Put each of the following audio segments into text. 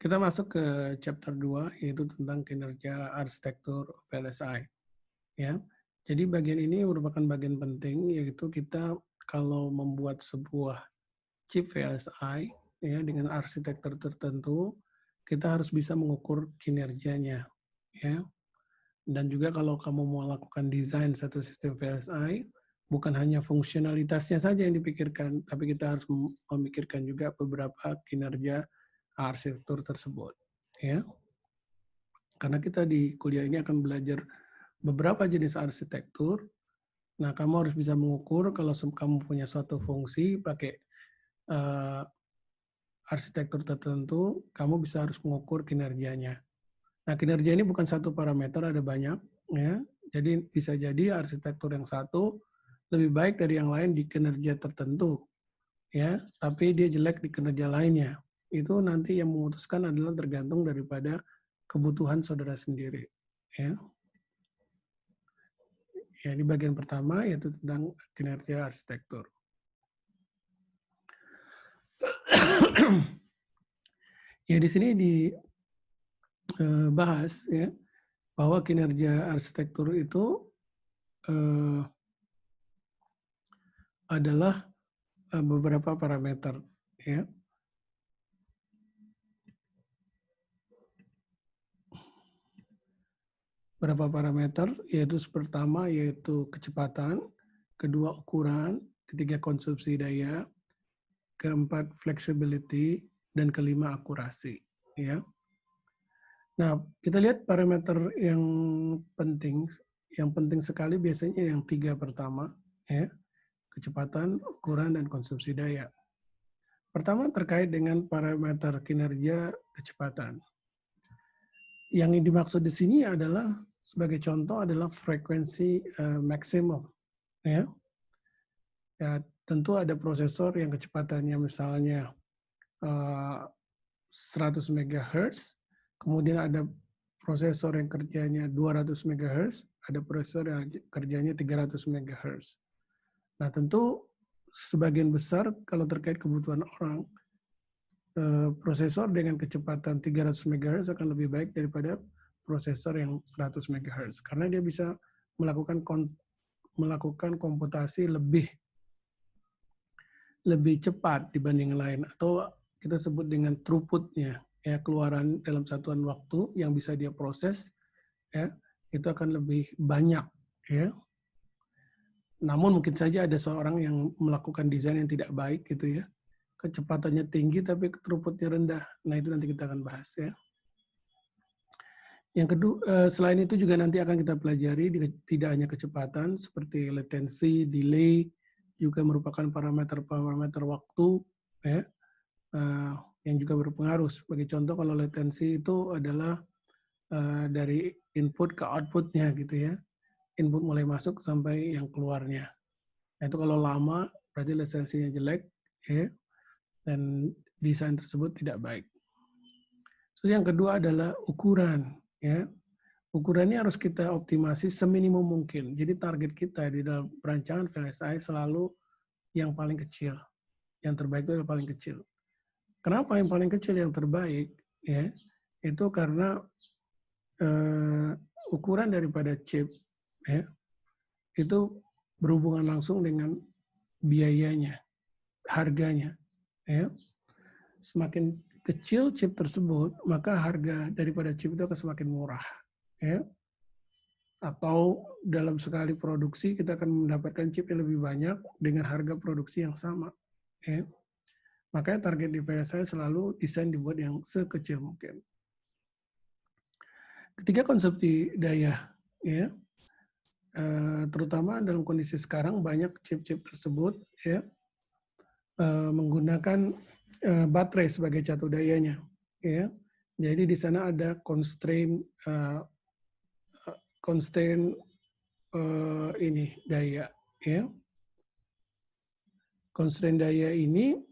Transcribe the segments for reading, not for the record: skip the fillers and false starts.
Kita masuk ke chapter 2, yaitu tentang kinerja arsitektur VLSI. Ya. Jadi bagian ini merupakan bagian penting, yaitu kita kalau membuat sebuah chip VLSI ya, dengan arsitektur tertentu, kita harus bisa mengukur kinerjanya. Ya. Dan juga kalau kamu mau lakukan desain satu sistem VLSI, bukan hanya fungsionalitasnya saja yang dipikirkan, tapi kita harus memikirkan juga beberapa kinerja arsitektur tersebut. Ya. Karena kita di kuliah ini akan belajar beberapa jenis arsitektur. Nah, kamu harus bisa mengukur kalau kamu punya suatu fungsi pakai arsitektur tertentu, kamu bisa harus mengukur kinerjanya. Nah, kinerja ini bukan satu parameter, ada banyak. Ya. Jadi bisa jadi arsitektur yang satu lebih baik dari yang lain di kinerja tertentu, ya, tapi dia jelek di kinerja lainnya. Itu nanti yang memutuskan adalah tergantung daripada kebutuhan saudara sendiri. Ya. Ya, di bagian pertama yaitu tentang kinerja arsitektur. Ya, di sini dibahas ya bahwa kinerja arsitektur itu adalah beberapa parameter, ya. Beberapa parameter, yaitu pertama yaitu kecepatan, kedua ukuran, ketiga konsumsi daya, keempat flexibility, dan kelima akurasi. Ya. Nah, kita lihat parameter yang penting sekali biasanya yang tiga pertama, ya, kecepatan, ukuran, dan konsumsi daya. Pertama terkait dengan parameter kinerja kecepatan. Yang dimaksud di sini adalah sebagai contoh adalah frekuensi maksimum, ya. Ya, tentu ada prosesor yang kecepatannya misalnya 100 MHz, kemudian ada prosesor yang kerjanya 200 MHz, ada prosesor yang kerjanya 300 MHz. Nah, tentu sebagian besar kalau terkait kebutuhan orang, prosesor dengan kecepatan 300 MHz akan lebih baik daripada prosesor yang 100 MHz karena dia bisa melakukan komputasi lebih cepat dibanding lain, atau kita sebut dengan throughput-nya, ya, keluaran dalam satuan waktu yang bisa dia proses, ya, itu akan lebih banyak, ya. Namun mungkin saja ada seorang yang melakukan desain yang tidak baik gitu ya, kecepatannya tinggi tapi throughput-nya rendah. Nah, itu nanti kita akan bahas, ya. Yang kedua, selain itu juga nanti akan kita pelajari tidak hanya kecepatan seperti latency, delay, juga merupakan parameter waktu, ya, yang juga berpengaruh. Sebagai contoh, kalau latency itu adalah dari input ke output-nya gitu ya, input mulai masuk sampai yang keluarnya. Nah, itu kalau lama berarti latensinya jelek, ya, dan desain tersebut tidak baik. Terus yang kedua adalah ukuran, ya. Ukurannya harus kita optimasi seminimum mungkin. Jadi target kita di dalam perancangan VLSI selalu yang paling kecil. Yang terbaik itu yang paling kecil. Kenapa yang paling kecil yang terbaik? Ya, itu karena ukuran daripada chip, ya, itu berhubungan langsung dengan biayanya, harganya. Ya. Semakin kecil chip tersebut, maka harga daripada chip itu akan semakin murah. Ya. Atau dalam sekali produksi kita akan mendapatkan chip yang lebih banyak dengan harga produksi yang sama. Ya. Makanya target di VLSI selalu desain dibuat yang sekecil mungkin. Ketiga, konsumsi daya, ya, terutama dalam kondisi sekarang banyak chip-chip tersebut, ya, menggunakan baterai sebagai catu dayanya, ya. Jadi di sana ada constraint ini daya, ya. Constraint daya ini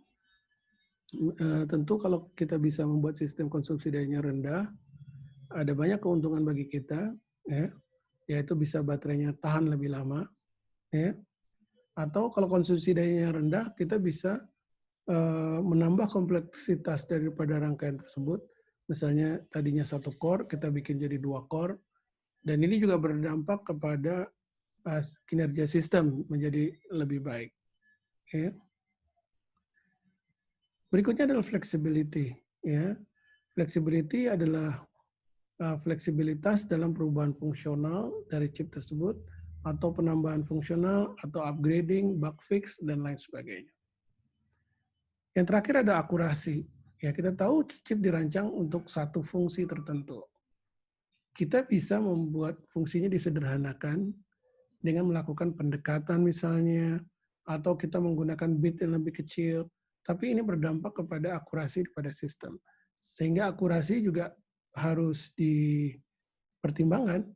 tentu kalau kita bisa membuat sistem konsumsi dayanya rendah, ada banyak keuntungan bagi kita, ya, yaitu bisa baterainya tahan lebih lama, ya. Atau kalau konsumsi dayanya rendah, kita bisa menambah kompleksitas daripada rangkaian tersebut Misalnya tadinya 1 core, kita bikin jadi 2 core. Dan ini juga berdampak kepada kinerja sistem menjadi lebih baik. Ya. Berikutnya adalah flexibility. Ya. Flexibility adalah fleksibilitas dalam perubahan fungsional dari chip tersebut, atau penambahan fungsional, atau upgrading, bug fix, dan lain sebagainya. Yang terakhir ada akurasi. Ya, kita tahu chip dirancang untuk satu fungsi tertentu. Kita bisa membuat fungsinya disederhanakan dengan melakukan pendekatan misalnya, atau kita menggunakan bit yang lebih kecil, tapi ini berdampak kepada akurasi pada sistem. Sehingga akurasi juga harus dipertimbangkan.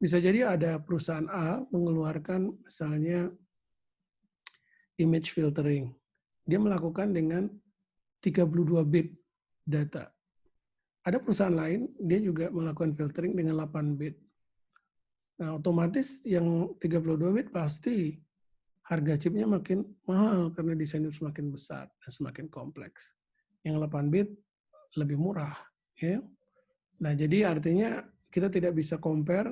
Bisa jadi ada perusahaan A mengeluarkan misalnya image filtering. Dia melakukan dengan 32 bit data. Ada perusahaan lain, dia juga melakukan filtering dengan 8 bit. Nah, otomatis yang 32 bit pasti harga chipnya makin mahal karena desainnya semakin besar dan semakin kompleks. Yang 8 bit lebih murah. Ya. Nah, jadi artinya kita tidak bisa compare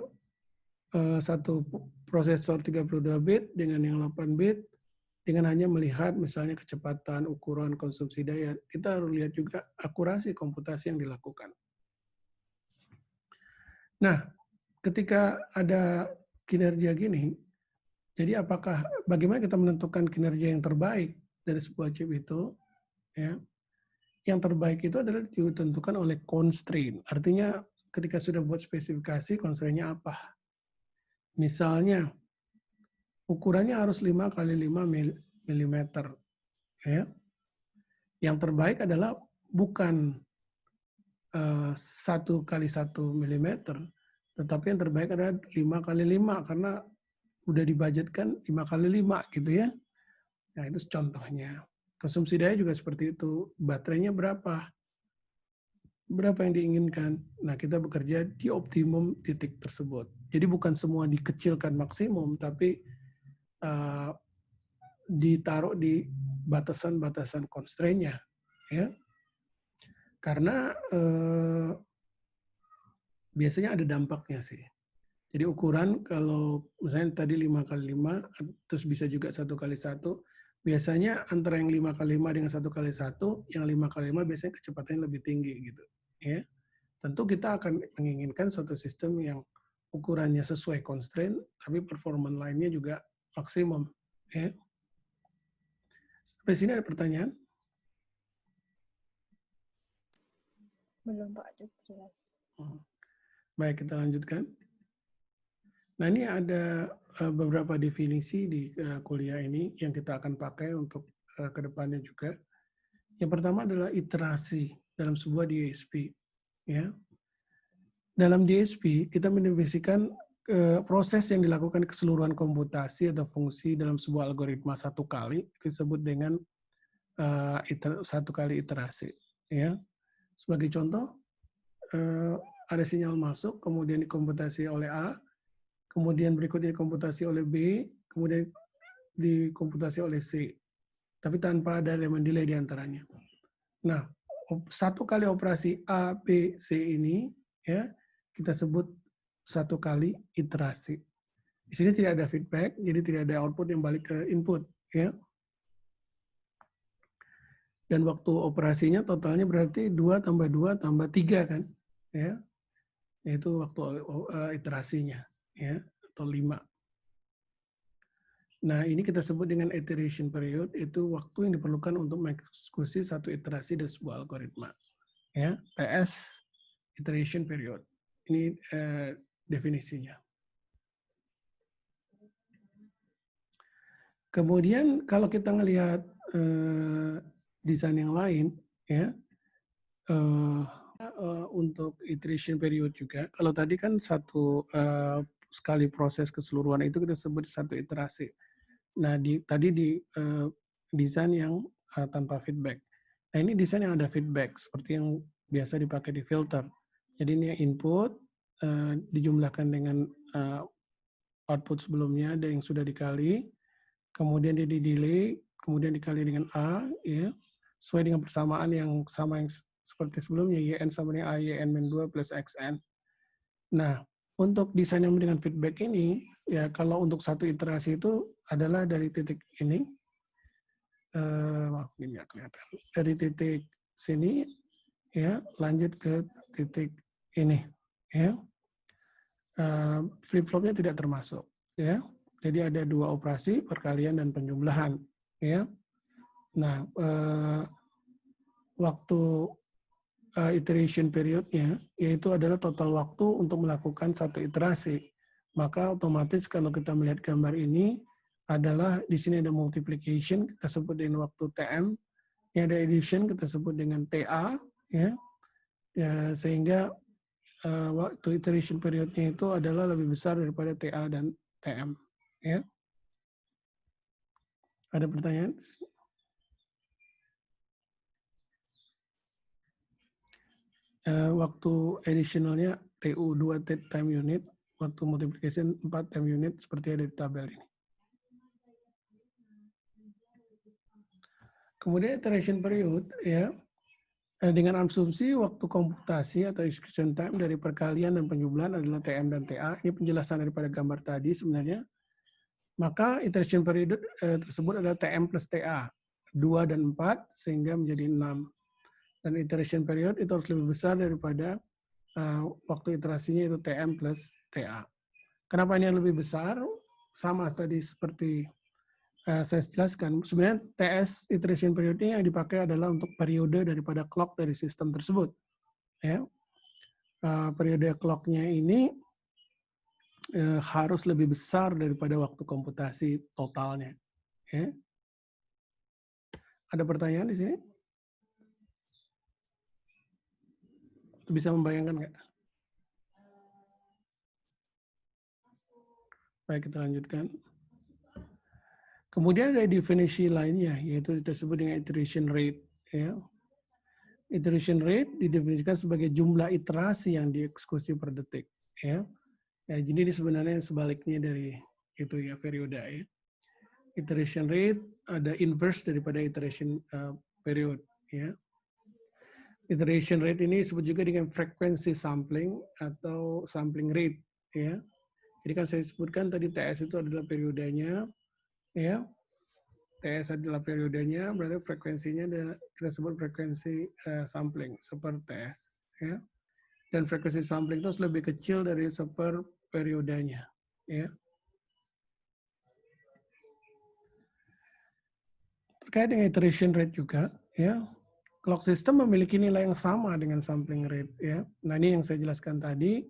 satu prosesor 32 bit dengan yang 8 bit dengan hanya melihat misalnya kecepatan, ukuran, konsumsi daya. Kita harus lihat juga akurasi komputasi yang dilakukan. Nah, ketika ada kinerja gini, jadi bagaimana kita menentukan kinerja yang terbaik dari sebuah chip itu? Ya, yang terbaik itu adalah ditentukan oleh constraint. Artinya ketika sudah buat spesifikasi, constraint-nya apa? Misalnya, ukurannya harus 5 kali 5 mm. Ya. Yang terbaik adalah bukan 1 kali 1 mm, tetapi yang terbaik adalah 5 kali 5 karena udah dibudgetkan 5 kali 5 gitu ya. Nah, itu contohnya. Konsumsi daya juga seperti itu. Baterainya berapa? Berapa yang diinginkan? Nah, kita bekerja di optimum titik tersebut. Jadi bukan semua dikecilkan maksimum, tapi ditaruh di batasan-batasan constraint-nya. Ya. Karena biasanya ada dampaknya sih. Jadi ukuran kalau misalnya tadi 5 kali 5, terus bisa juga 1 kali 1, biasanya antara yang 5 kali 5 dengan 1 kali 1, yang 5 kali 5 biasanya kecepatannya lebih tinggi gitu. Ya. Tentu kita akan menginginkan suatu sistem yang ukurannya sesuai constraint, tapi performance lainnya juga maksimum. Ya. Sampai sini ada pertanyaan? Belum Pak, cukup jelas. Baik, kita lanjutkan. Nah, ini ada beberapa definisi di kuliah ini yang kita akan pakai untuk ke depannya juga. Yang pertama adalah iterasi dalam sebuah DSP. Ya. Dalam DSP, kita mendefinisikan proses yang dilakukan keseluruhan komputasi atau fungsi dalam sebuah algoritma satu kali, disebut dengan satu kali iterasi. Ya. Sebagai contoh, ada sinyal masuk, kemudian dikomputasi oleh A, kemudian berikutnya dikomputasi oleh B, kemudian dikomputasi oleh C. Tapi tanpa ada elemen delay di antaranya. Nah, satu kali operasi A, B, C ini, ya, kita sebut satu kali iterasi. Di sini tidak ada feedback, jadi tidak ada output yang balik ke input. Ya. Dan waktu operasinya totalnya berarti 2 tambah 2 tambah 3 kan. Ya. Yaitu waktu iterasinya. Ya, atau 5. Nah, ini kita sebut dengan iteration period, itu waktu yang diperlukan untuk mengeksekusi satu iterasi dari sebuah algoritma. Ya, TS, iteration period. Ini definisinya. Kemudian kalau kita ngelihat desain yang lain, ya, untuk iteration period juga, kalau tadi kan satu sekali proses keseluruhan itu kita sebut satu iterasi. Nah, tadi di desain yang tanpa feedback. Nah, ini desain yang ada feedback, seperti yang biasa dipakai di filter. Jadi ini input dijumlahkan dengan output sebelumnya ada yang sudah dikali, kemudian dia di delay, kemudian dikali dengan A, ya, sesuai dengan persamaan yang sama yang seperti sebelumnya, YN sama dengan A, YN-2 plus XN. Nah, untuk desain yang dengan feedback ini, ya kalau untuk satu iterasi itu adalah dari titik ini, ini ya kelihatan, dari titik sini, ya lanjut ke titik ini, ya. Flip-flopnya tidak termasuk, ya. Jadi ada dua operasi, perkalian dan penjumlahan, ya. Nah, waktu iteration periodnya, yaitu adalah total waktu untuk melakukan satu iterasi. Maka otomatis kalau kita melihat gambar ini, adalah di sini ada multiplication, kita sebut dengan waktu TM, ini ada addition, kita sebut dengan TA, ya, sehingga waktu iteration periodnya itu adalah lebih besar daripada TA dan TM. Ya. Ada pertanyaan? Waktu additionalnya TU 2 time unit, waktu multiplication 4 time unit seperti ada di tabel ini. Kemudian iteration period, ya, dengan asumsi waktu komputasi atau execution time dari perkalian dan penjumlahan adalah TM dan TA. Ini penjelasan daripada gambar tadi sebenarnya. Maka iteration period tersebut adalah TM plus TA, 2 dan 4, sehingga menjadi 6. Dan iteration period itu harus lebih besar daripada waktu iterasinya itu TM plus TA. Kenapa ini lebih besar? Sama tadi seperti saya jelaskan. Sebenarnya TS iteration periodnya yang dipakai adalah untuk periode daripada clock dari sistem tersebut. Ya. Periode clock-nya ini harus lebih besar daripada waktu komputasi totalnya. Ya. Ada pertanyaan di sini? Bisa membayangkan nggak? Baik, kita lanjutkan. Kemudian ada definisi lainnya, yaitu disebut dengan iteration rate. Ya. Iteration rate didefinisikan sebagai jumlah iterasi yang dieksekusi per detik. Ya. Jadi ini sebenarnya sebaliknya dari itu ya, periode. Ya. Iteration rate ada inverse daripada iteration period. Ya. Iteration rate ini disebut juga dengan frekuensi sampling atau sampling rate. Ya. Jadi kan saya sebutkan tadi TS itu adalah periodenya, ya. TS adalah periodenya, berarti frekuensinya kita sebut frekuensi sampling, seper TS. Ya. Dan frekuensi sampling itu lebih kecil dari seper periodenya. Ya. Terkait dengan iteration rate juga, ya, clock system memiliki nilai yang sama dengan sampling rate. Ya. Nah ini yang saya jelaskan tadi.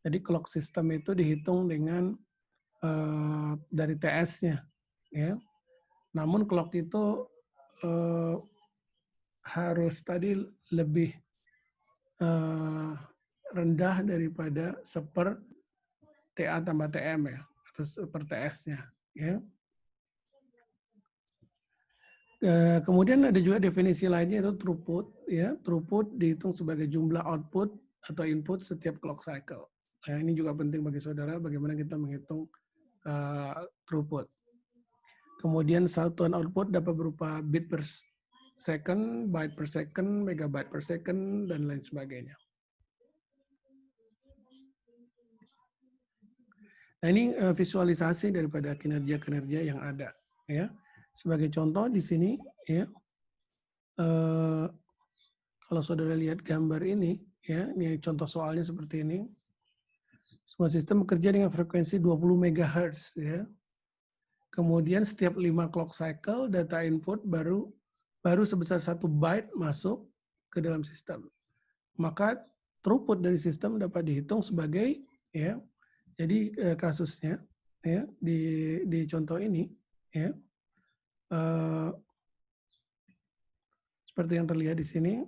Jadi clock system itu dihitung dengan dari TS-nya. Ya. Namun clock itu harus tadi lebih rendah daripada seper TA tambah TM ya, atau seper TS-nya. Ya. Kemudian ada juga definisi lainnya itu throughput. Ya. Throughput dihitung sebagai jumlah output atau input setiap clock cycle. Nah, ini juga penting bagi saudara bagaimana kita menghitung throughput. Kemudian satuan output dapat berupa bit per second, byte per second, megabyte per second, dan lain sebagainya. Nah ini visualisasi daripada kinerja-kinerja yang ada. Ya. Sebagai contoh di sini, ya, kalau saudara lihat gambar ini, ya, ini contoh soalnya seperti ini. Semua sistem bekerja dengan frekuensi 20 MHz. Ya. Kemudian setiap 5 clock cycle, data input baru sebesar 1 byte masuk ke dalam sistem. Maka throughput dari sistem dapat dihitung sebagai, ya, jadi kasusnya, ya, di contoh ini, ya, seperti yang terlihat di sini.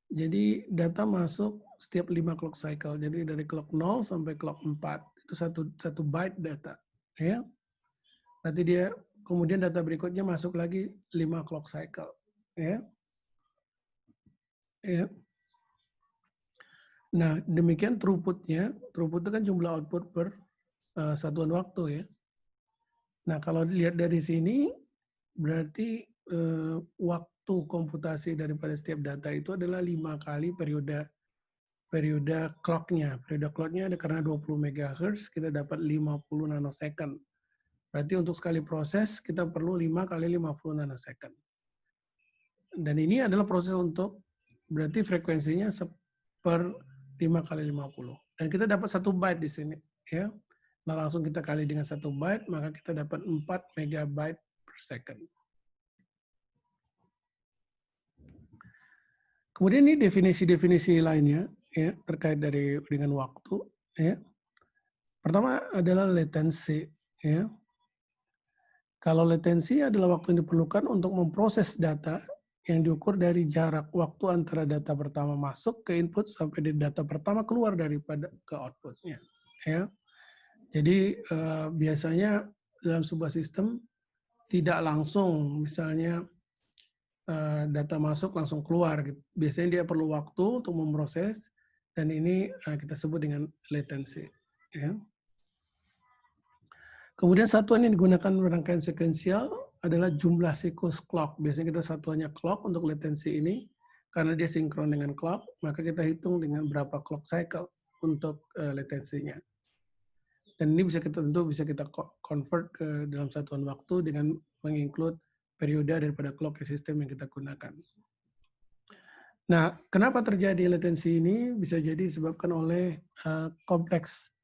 Jadi data masuk setiap 5 clock cycle. Jadi dari clock 0 sampai clock 4 itu satu byte data. Ya. Nanti dia kemudian data berikutnya masuk lagi 5 clock cycle. Ya. Ya. Nah, demikian throughputnya. Throughput itu kan jumlah output per satuan waktu ya. Nah, kalau dilihat dari sini berarti waktu komputasi daripada setiap data itu adalah 5 kali periode clock-nya. Periode clock-nya ada karena 20 MHz, kita dapat 50 nanosecond. Berarti untuk sekali proses, kita perlu 5 kali 50 nanosecond. Dan ini adalah proses untuk, berarti frekuensinya per 5 kali 50. Dan kita dapat 1 byte di sini. Ya. Nah, langsung kita kali dengan 1 byte, maka kita dapat 4 megabyte per second. Kemudian ini definisi-definisi lainnya ya terkait dengan waktu ya. Pertama adalah latency ya. Kalau latensi adalah waktu yang diperlukan untuk memproses data yang diukur dari jarak waktu antara data pertama masuk ke input sampai data pertama keluar daripada ke outputnya. Ya. Jadi biasanya dalam sebuah sistem tidak langsung misalnya data masuk langsung keluar. Gitu. Biasanya dia perlu waktu untuk memproses dan ini kita sebut dengan latency. Ya. Kemudian satuan yang digunakan rangkaian sekuensial adalah jumlah siklus clock. Biasanya kita satuannya clock untuk latensi ini, karena dia sinkron dengan clock, maka kita hitung dengan berapa clock cycle untuk latensinya. Dan ini bisa kita convert ke dalam satuan waktu dengan menginclude periode daripada clock system yang kita gunakan. Nah, kenapa terjadi latensi ini? Bisa jadi disebabkan oleh kompleks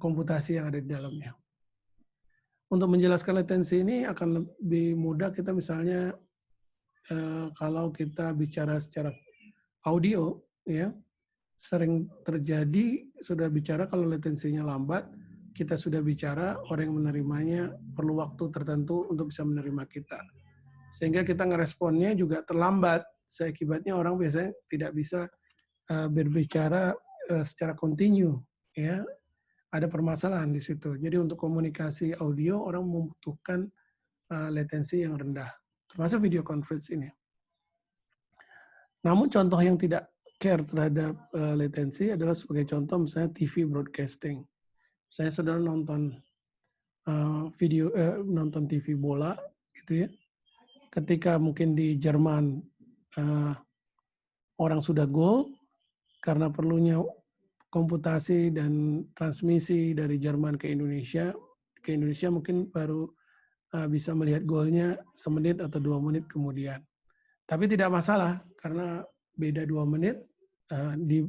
komputasi yang ada di dalamnya. Untuk menjelaskan latensi ini akan lebih mudah kita misalnya kalau kita bicara secara audio, ya sering terjadi sudah bicara kalau latensinya lambat, kita sudah bicara orang yang menerimanya perlu waktu tertentu untuk bisa menerima kita, sehingga kita ngeresponnya juga terlambat. Seakibatnya orang biasanya tidak bisa berbicara secara kontinu, ya. Ada permasalahan di situ. Jadi untuk komunikasi audio orang membutuhkan latensi yang rendah, termasuk video conference ini. Namun contoh yang tidak care terhadap latensi adalah sebagai contoh misalnya TV broadcasting. Saya saudara nonton nonton TV bola, gitu ya. Ketika mungkin di Jerman orang sudah gol, karena perlunya komputasi dan transmisi dari Jerman ke Indonesia mungkin baru bisa melihat golnya semenit atau 2 menit kemudian. Tapi tidak masalah, karena beda 2 menit di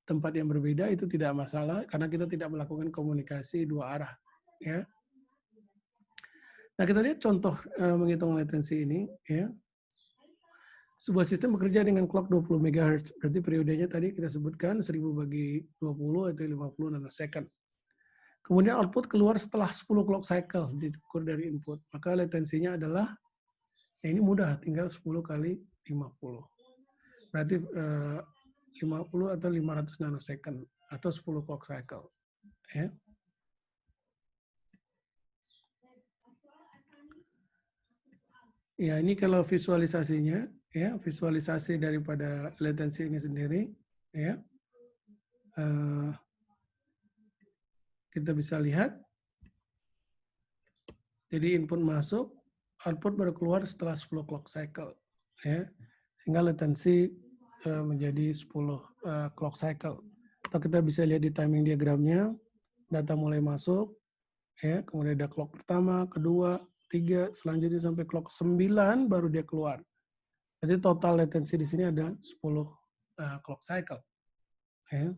tempat yang berbeda itu tidak masalah, karena kita tidak melakukan komunikasi 2 arah. Ya. Nah, kita lihat contoh menghitung latensi ini. Ya. Sebuah sistem bekerja dengan clock 20 MHz, berarti periodenya tadi kita sebutkan 1000 bagi 20 atau 50 nanosecond. Kemudian output keluar setelah 10 clock cycle diukur dari input. Maka latensinya adalah, ya ini mudah, tinggal 10 kali 50. Berarti 50 atau 500 nanosecond atau 10 clock cycle. Ya. Ya, ini kalau visualisasinya, ya, visualisasi daripada latensi ini sendiri, ya. Kita bisa lihat. Jadi input masuk, output baru keluar setelah 10 clock cycle, ya. Sehingga latensi menjadi 10 clock cycle. Atau kita bisa lihat di timing diagramnya, data mulai masuk, ya, kemudian ada clock pertama, kedua, 3, selanjutnya sampai clock 9 baru dia keluar. Jadi total latensi di sini ada 10 clock cycle. Ya.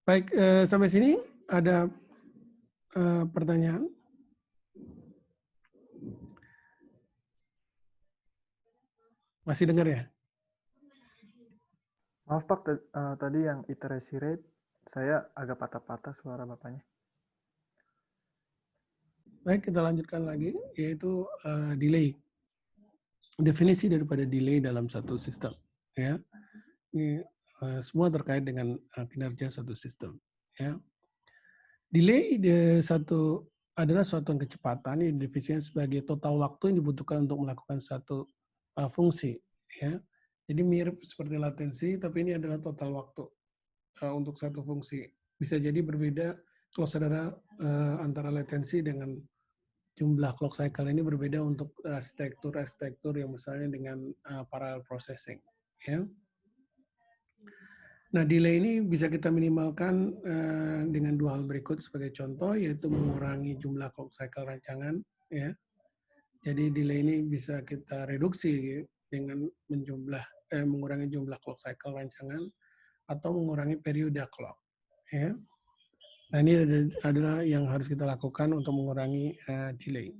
Baik, sampai sini ada pertanyaan? Masih dengar ya? Maaf Pak, tadi yang iterasi rate, saya agak patah-patah suara Bapaknya. Baik, kita lanjutkan lagi, yaitu delay. Definisi daripada delay dalam satu sistem. Ya. Ini semua terkait dengan kinerja suatu sistem. Ya. Delay adalah suatu kecepatan yang didefinisikan sebagai total waktu yang dibutuhkan untuk melakukan satu fungsi. Ya. Jadi mirip seperti latensi, tapi ini adalah total waktu untuk satu fungsi. Bisa jadi berbeda kalau saudara antara latensi dengan jumlah clock cycle ini berbeda untuk arsitektur yang misalnya dengan parallel processing. Ya. Nah, delay ini bisa kita minimalkan dengan dua hal berikut sebagai contoh, yaitu mengurangi jumlah clock cycle rancangan. Ya. Jadi delay ini bisa kita reduksi dengan mengurangi jumlah clock cycle rancangan atau mengurangi periode clock. Ya. Nah, ini adalah yang harus kita lakukan untuk mengurangi delay.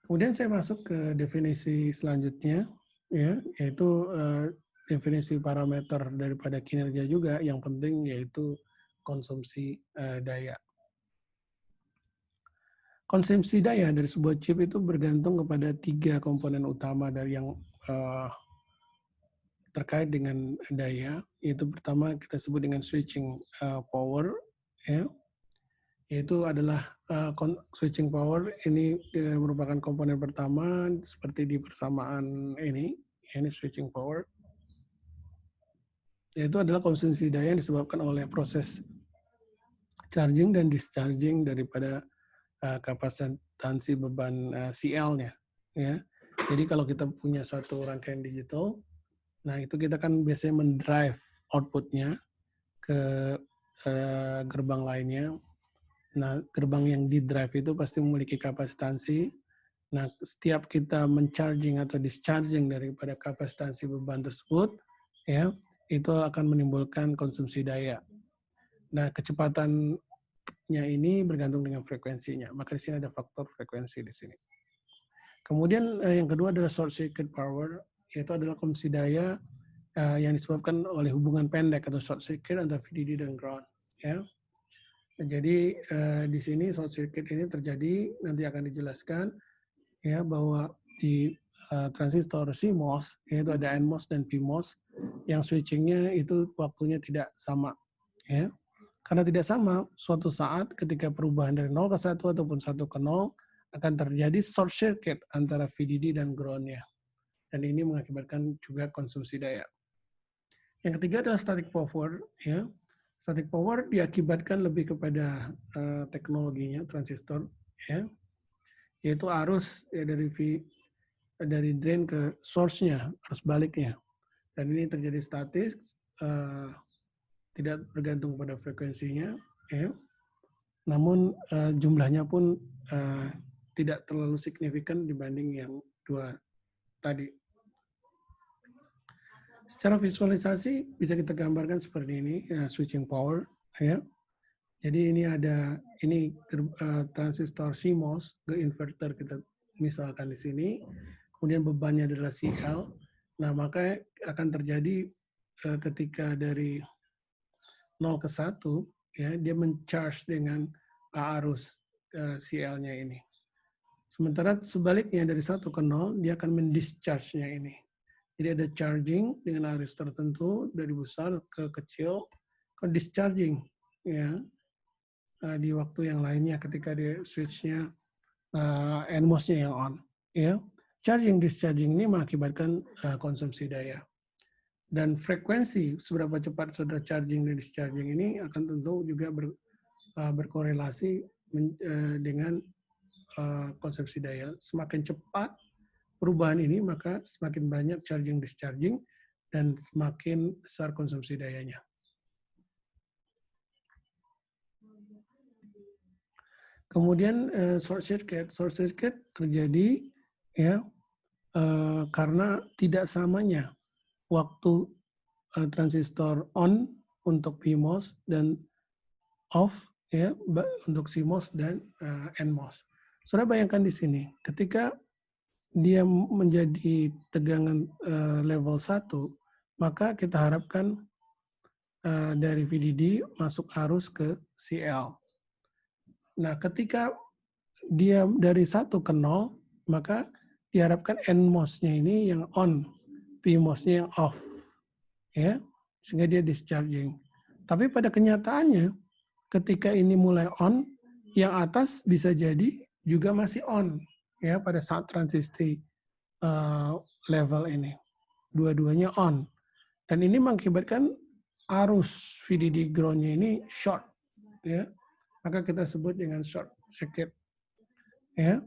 Kemudian saya masuk ke definisi selanjutnya, ya, yaitu definisi parameter daripada kinerja juga yang penting, yaitu konsumsi daya. Konsumsi daya dari sebuah chip itu bergantung kepada 3 komponen utama dari yang terkait dengan daya, yaitu pertama kita sebut dengan switching power, ya, yaitu adalah switching power ini merupakan komponen pertama seperti di persamaan ini switching power, yaitu adalah konsumsi daya yang disebabkan oleh proses charging dan discharging daripada kapasitansi beban CL-nya. Ya. Jadi kalau kita punya satu rangkaian digital, nah itu kita kan biasanya mendrive output-nya ke gerbang lainnya. Nah, gerbang yang di drive itu pasti memiliki kapasitansi. Nah, setiap kita mencharging atau discharging daripada kapasitansi beban tersebut, ya, itu akan menimbulkan konsumsi daya. Nah, kecepatannya ini bergantung dengan frekuensinya. Maka di sini ada faktor frekuensi di sini. Kemudian yang kedua adalah short circuit power, yaitu adalah konsumsi daya yang disebabkan oleh hubungan pendek atau short circuit antara VDD dan ground. Ya. Jadi di sini short circuit ini terjadi, nanti akan dijelaskan ya bahwa di transistor CMOS yaitu ada NMOS dan PMOS yang switchingnya itu waktunya tidak sama, ya. Karena tidak sama, suatu saat ketika perubahan dari 0 ke 1 ataupun 1 ke 0 akan terjadi short circuit antara VDD dan ground-nya. Dan ini mengakibatkan juga konsumsi daya. Yang ketiga adalah static power, ya. Static power diakibatkan lebih kepada teknologinya transistor, ya, yaitu arus ya, dari drain ke source-nya, arus baliknya. Dan ini terjadi statis, tidak bergantung pada frekuensinya, ya. Namun jumlahnya pun tidak terlalu signifikan dibanding yang dua tadi. Secara visualisasi bisa kita gambarkan seperti ini, switching power, ya. Jadi ini transistor CMOS, ke inverter kita misalkan di sini, kemudian bebannya adalah CL. Nah, maka akan terjadi ketika dari 0 ke 1, ya, dia mencharge dengan arus CL-nya ini. Sementara sebaliknya dari 1 ke 0, dia akan mendischarge-nya ini. Jadi ada charging dengan arus tertentu dari besar ke kecil, ke discharging, ya, di waktu yang lainnya ketika di switch-nya NMOS-nya yang on, ya. Charging discharging ini mengakibatkan konsumsi daya. Dan frekuensi seberapa cepat saudara charging dan discharging ini akan tentu juga berkorelasi dengan konsumsi daya. Semakin cepat perubahan ini, maka semakin banyak charging discharging dan semakin besar konsumsi dayanya. Kemudian short circuit terjadi ya karena tidak samanya waktu transistor on untuk PMOS dan off ya untuk CMOS dan NMOS. Saudara bayangkan di sini, ketika dia menjadi tegangan level 1, maka kita harapkan dari VDD masuk arus ke CL. Nah, ketika dia dari 1 ke 0, maka diharapkan NMOS-nya ini yang on, PMOS-nya yang off. Ya, sehingga dia discharging. Tapi pada kenyataannya, ketika ini mulai on, yang atas bisa jadi juga masih on. Ya, pada saat transisi level ini. Dua-duanya on. Dan ini mengakibatkan arus VDD ground-nya ini short. Ya. Maka kita sebut dengan short circuit. Ya.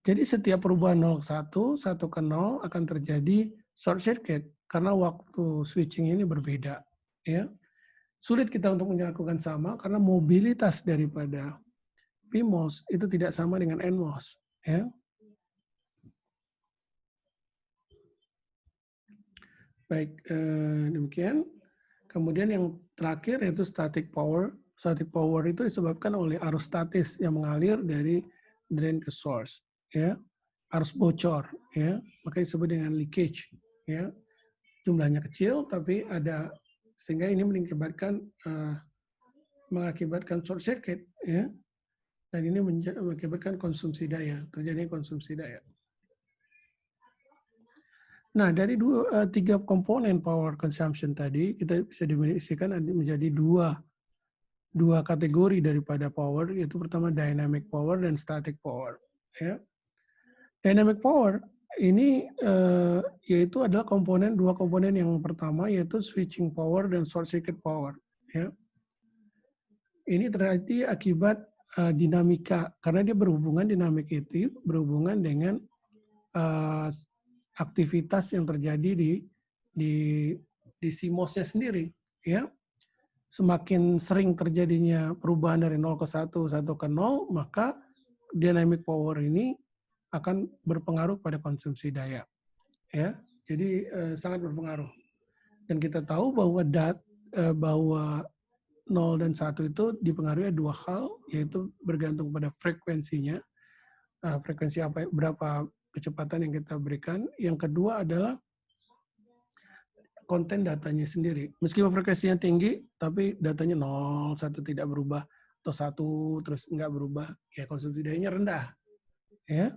Jadi setiap perubahan 0 ke 1, 1 ke 0 akan terjadi short circuit karena waktu switching ini berbeda. Ya. Sulit kita untuk melakukan sama karena mobilitas daripada PMOS itu tidak sama dengan NMOS. Ya. Baik, demikian. Kemudian yang terakhir yaitu static power. Static power itu disebabkan oleh arus statis yang mengalir dari drain ke source. Ya. Arus bocor. Ya. Makanya disebut dengan leakage. Ya. Jumlahnya kecil, tapi ada, sehingga ini mengakibatkan short circuit. Ya. Dan ini mengakibatkan konsumsi daya, terjadinya konsumsi daya. Nah, dari tiga komponen power consumption tadi, kita bisa dimensikan menjadi dua kategori daripada power, yaitu pertama dynamic power dan static power. Ya. Dynamic power ini yaitu adalah dua komponen yang pertama, yaitu switching power dan short circuit power. Ya. Ini terjadi akibat dinamika, karena dia dinamik itu berhubungan dengan aktivitas yang terjadi di CMOS-nya sendiri, ya. Semakin sering terjadinya perubahan dari 0 ke 1, 1 ke 0, maka dynamic power ini akan berpengaruh pada konsumsi daya, ya. Jadi sangat berpengaruh. Dan kita tahu bahwa 0 dan 1 itu dipengaruhi dua hal, yaitu bergantung pada frekuensinya, frekuensi berapa kecepatan yang kita berikan. Yang kedua adalah konten datanya sendiri. Meskipun frekuensinya tinggi, tapi datanya 0, 1 tidak berubah, atau 1 terus nggak berubah, ya konsumsi dayanya rendah. Ya.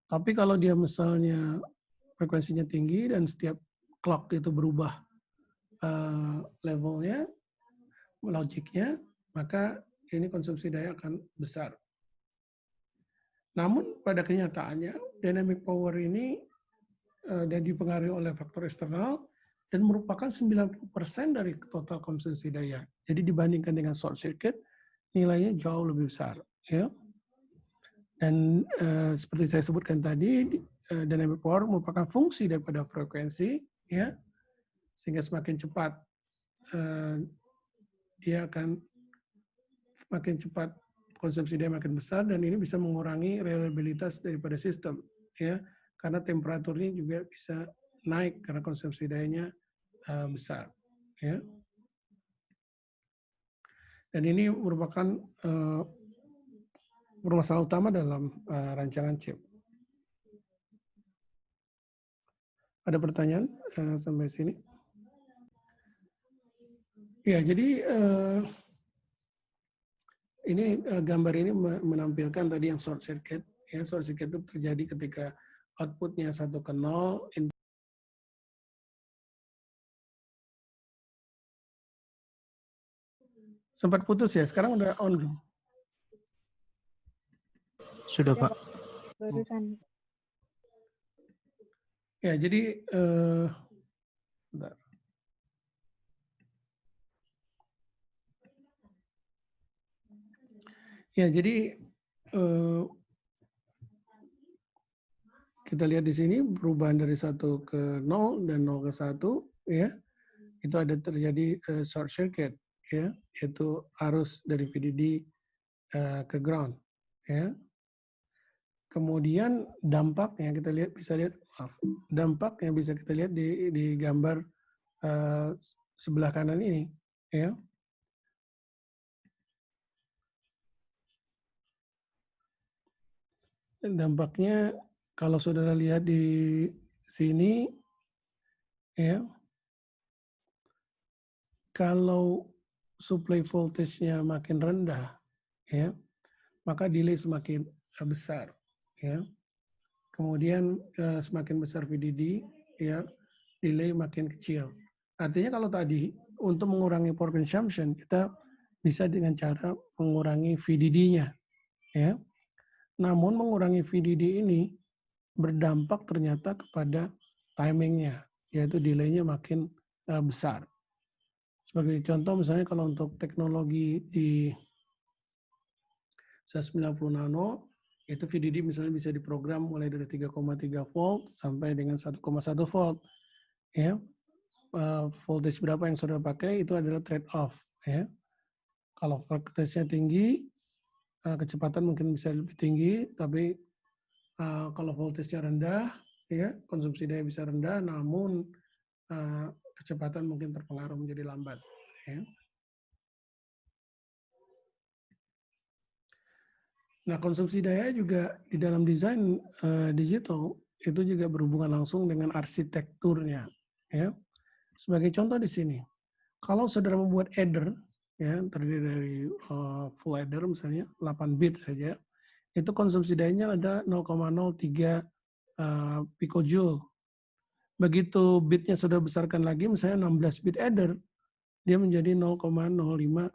Tapi kalau dia misalnya frekuensinya tinggi dan setiap clock itu berubah levelnya, logiknya, maka ini konsumsi daya akan besar. Namun pada kenyataannya, dynamic power ini dan dipengaruhi oleh faktor eksternal dan merupakan 90% dari total konsumsi daya. Jadi dibandingkan dengan short circuit, nilainya jauh lebih besar. Ya. Dan seperti saya sebutkan tadi, dynamic power merupakan fungsi daripada frekuensi, ya, sehingga semakin cepat dia akan makin cepat konsumsi daya makin besar, dan ini bisa mengurangi reliabilitas daripada sistem, ya, karena temperaturnya juga bisa naik karena konsumsi dayanya besar, ya. Dan ini merupakan permasalahan utama dalam rancangan chip. Ada pertanyaan sampai sini? Ya, jadi ini gambar ini menampilkan tadi yang short circuit. Ya, short circuit itu terjadi ketika outputnya 1 ke 0. Sempat putus ya, sekarang udah on. Sudah, Pak. Barusan. Ya, jadi bentar. Ya, jadi kita lihat di sini perubahan dari 1 ke 0 dan 0 ke 1, ya. Itu ada terjadi short circuit, ya, yaitu arus dari VDD ke ground, ya. Kemudian dampaknya kita lihat, dampaknya bisa kita lihat di gambar sebelah kanan ini, ya. Dampaknya kalau saudara lihat di sini, ya, kalau supply voltage-nya makin rendah, ya, maka delay semakin besar, ya. Kemudian semakin besar VDD, ya, delay makin kecil. Artinya kalau tadi untuk mengurangi power consumption, kita bisa dengan cara mengurangi VDD-nya, ya. Namun mengurangi VDD ini berdampak ternyata kepada timingnya, yaitu delay-nya makin besar. Sebagai contoh misalnya kalau untuk teknologi di bisa 90 nano, itu VDD misalnya bisa diprogram mulai dari 3,3 volt sampai dengan 1,1 volt. Ya, voltage berapa yang saudara pakai itu adalah trade off. Ya, kalau voltage-nya tinggi, kecepatan mungkin bisa lebih tinggi, tapi kalau voltage-nya rendah, ya konsumsi daya bisa rendah, namun kecepatan mungkin terpengaruh menjadi lambat. Ya. Nah, konsumsi daya juga di dalam desain digital itu juga berhubungan langsung dengan arsitekturnya. Ya. Sebagai contoh di sini, kalau saudara membuat adder, ya terdiri dari full adder misalnya 8 bit saja, itu konsumsi dayanya ada 0,03 picojoule. Begitu bitnya saudara besarkan lagi, misalnya 16 bit adder, dia menjadi 0,05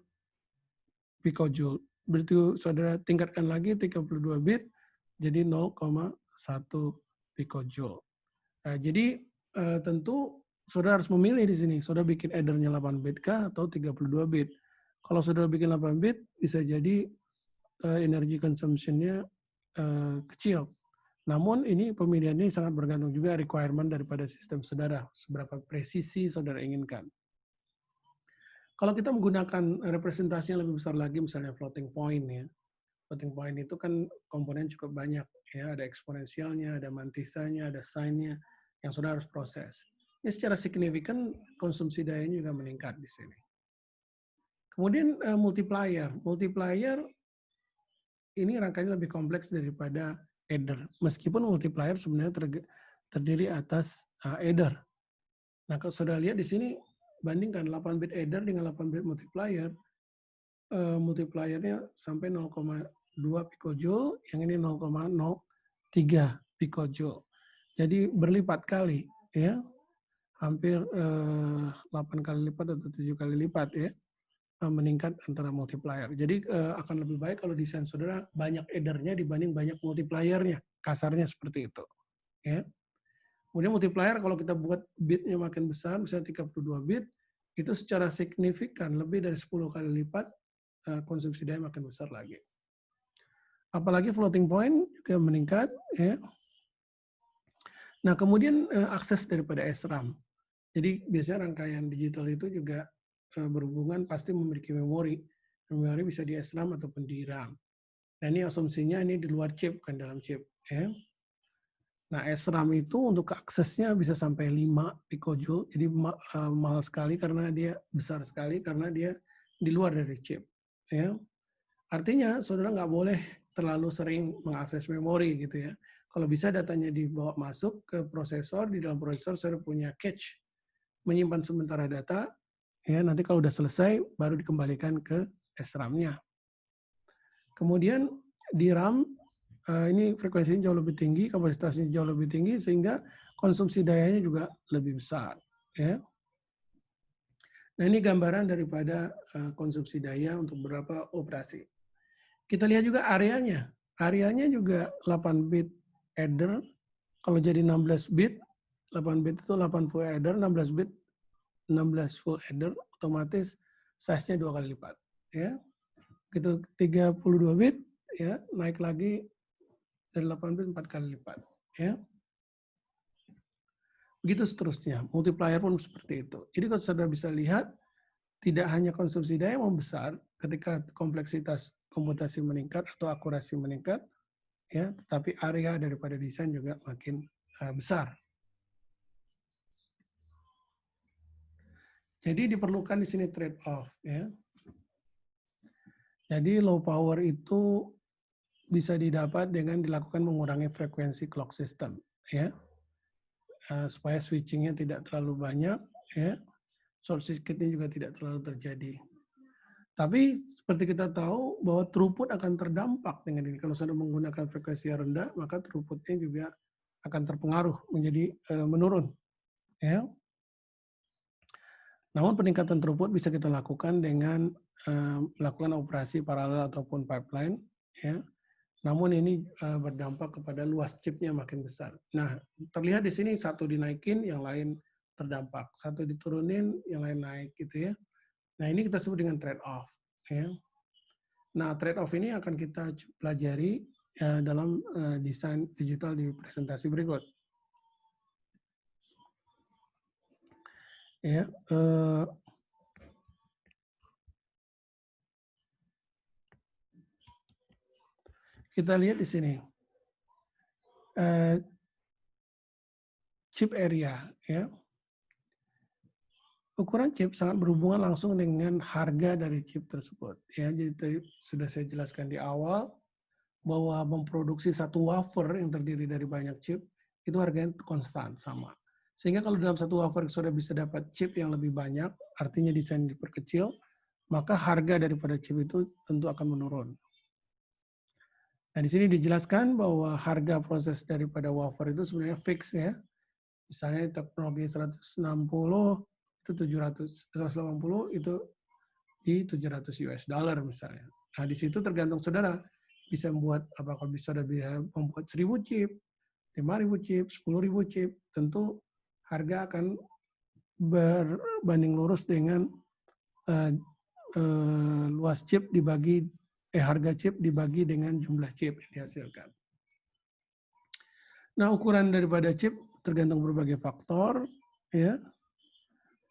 picojoule. Begitu saudara tingkatkan lagi 32 bit, jadi 0,1 picojoule. Nah, jadi tentu saudara harus memilih di sini, saudara bikin addernya 8 bit kah atau 32 bit. Kalau saudara bikin 8 bit, bisa jadi energy consumption-nya kecil. Namun ini pemilihan ini sangat bergantung juga requirement daripada sistem saudara, seberapa presisi saudara inginkan. Kalau kita menggunakan representasi yang lebih besar lagi, misalnya floating point ya, floating point itu kan komponen cukup banyak ya, ada eksponensialnya, ada mantisanya, ada sign-nya yang saudara harus proses. Ini secara signifikan konsumsi dayanya juga meningkat di sini. Kemudian multiplier ini rangkanya lebih kompleks daripada adder. Meskipun multiplier sebenarnya terdiri atas adder. Nah, kalau saudara lihat di sini, bandingkan 8 bit adder dengan 8 bit multiplier, multipliernya sampai 0,2 picojoule, yang ini 0,03 picojoule. Jadi berlipat kali, ya, hampir 8 kali lipat atau 7 kali lipat ya, meningkat antara multiplier. Jadi akan lebih baik kalau desain saudara banyak addernya dibanding banyak multipliernya, kasarnya seperti itu. Ya. Kemudian multiplier kalau kita buat bitnya makin besar, misalnya 32 bit, itu secara signifikan lebih dari 10 kali lipat konsumsi daya makin besar lagi. Apalagi floating point juga meningkat. Ya. Nah, kemudian akses daripada SRAM. Jadi biasanya rangkaian digital itu juga berhubungan pasti memiliki memori. Memori bisa di SRAM ataupun di RAM. Nah, ini asumsinya ini di luar chip, bukan dalam chip. Ya. Nah, SRAM itu untuk aksesnya bisa sampai 5 picojoule, jadi mahal sekali karena dia besar sekali karena dia di luar dari chip. Ya. Artinya, saudara nggak boleh terlalu sering mengakses memori gitu ya. Kalau bisa datanya dibawa masuk ke prosesor, di dalam prosesor saudara punya cache, menyimpan sementara data, ya nanti kalau udah selesai baru dikembalikan ke SRAM-nya. Kemudian di RAM, ini frekuensinya jauh lebih tinggi, kapasitasnya jauh lebih tinggi, sehingga konsumsi dayanya juga lebih besar. Ya. Nah, ini gambaran daripada konsumsi daya untuk beberapa operasi. Kita lihat juga areanya. Areanya juga 8 bit adder, kalau jadi 16 bit, 8 bit itu 8 full adder, 16 bit 16 full adder, otomatis size-nya 2 kali lipat. Ya. Gitu 32 bit, ya naik lagi dari 8 bit 4 kali lipat. Ya. Begitu seterusnya. Multiplier pun seperti itu. Jadi kalau saudara bisa lihat, tidak hanya konsumsi daya yang membesar ketika kompleksitas komputasi meningkat atau akurasi meningkat, ya, tetapi area daripada desain juga makin besar. Jadi diperlukan di sini trade-off. Ya. Jadi low power itu bisa didapat dengan dilakukan mengurangi frekuensi clock system. Ya. Supaya switchingnya tidak terlalu banyak, ya, short circuitnya juga tidak terlalu terjadi. Tapi seperti kita tahu bahwa throughput akan terdampak dengan ini. Kalau sudah menggunakan frekuensi yang rendah, maka throughputnya juga akan terpengaruh menjadi menurun. Ya. Namun peningkatan throughput bisa kita lakukan dengan melakukan operasi paralel ataupun pipeline. Ya. Namun ini berdampak kepada luas chipnya makin besar. Nah, terlihat di sini satu dinaikin, yang lain terdampak. Satu diturunin, yang lain naik gitu ya. Nah, ini kita sebut dengan trade-off. Ya. Nah, trade-off ini akan kita pelajari dalam desain digital di presentasi berikut. Ya, kita lihat di sini. Chip area, ya. Ukuran chip sangat berhubungan langsung dengan harga dari chip tersebut. Ya, jadi tadi sudah saya jelaskan di awal bahwa memproduksi satu wafer yang terdiri dari banyak chip itu harganya konstan sama. Sehingga kalau dalam satu wafer sudah bisa dapat chip yang lebih banyak, artinya desain diperkecil, maka harga daripada chip itu tentu akan menurun. Nah, di sini dijelaskan bahwa harga proses daripada wafer itu sebenarnya fix ya. Misalnya teknologi 160 itu 700, 180 itu di 700 US dollar misalnya. Nah, di situ tergantung saudara bisa membuat apakah bisa membuat 1000 chip, 5000 chip, 10.000 chip, tentu harga akan berbanding lurus dengan luas chip dibagi harga chip dibagi dengan jumlah chip yang dihasilkan. Nah, ukuran daripada chip tergantung berbagai faktor, ya.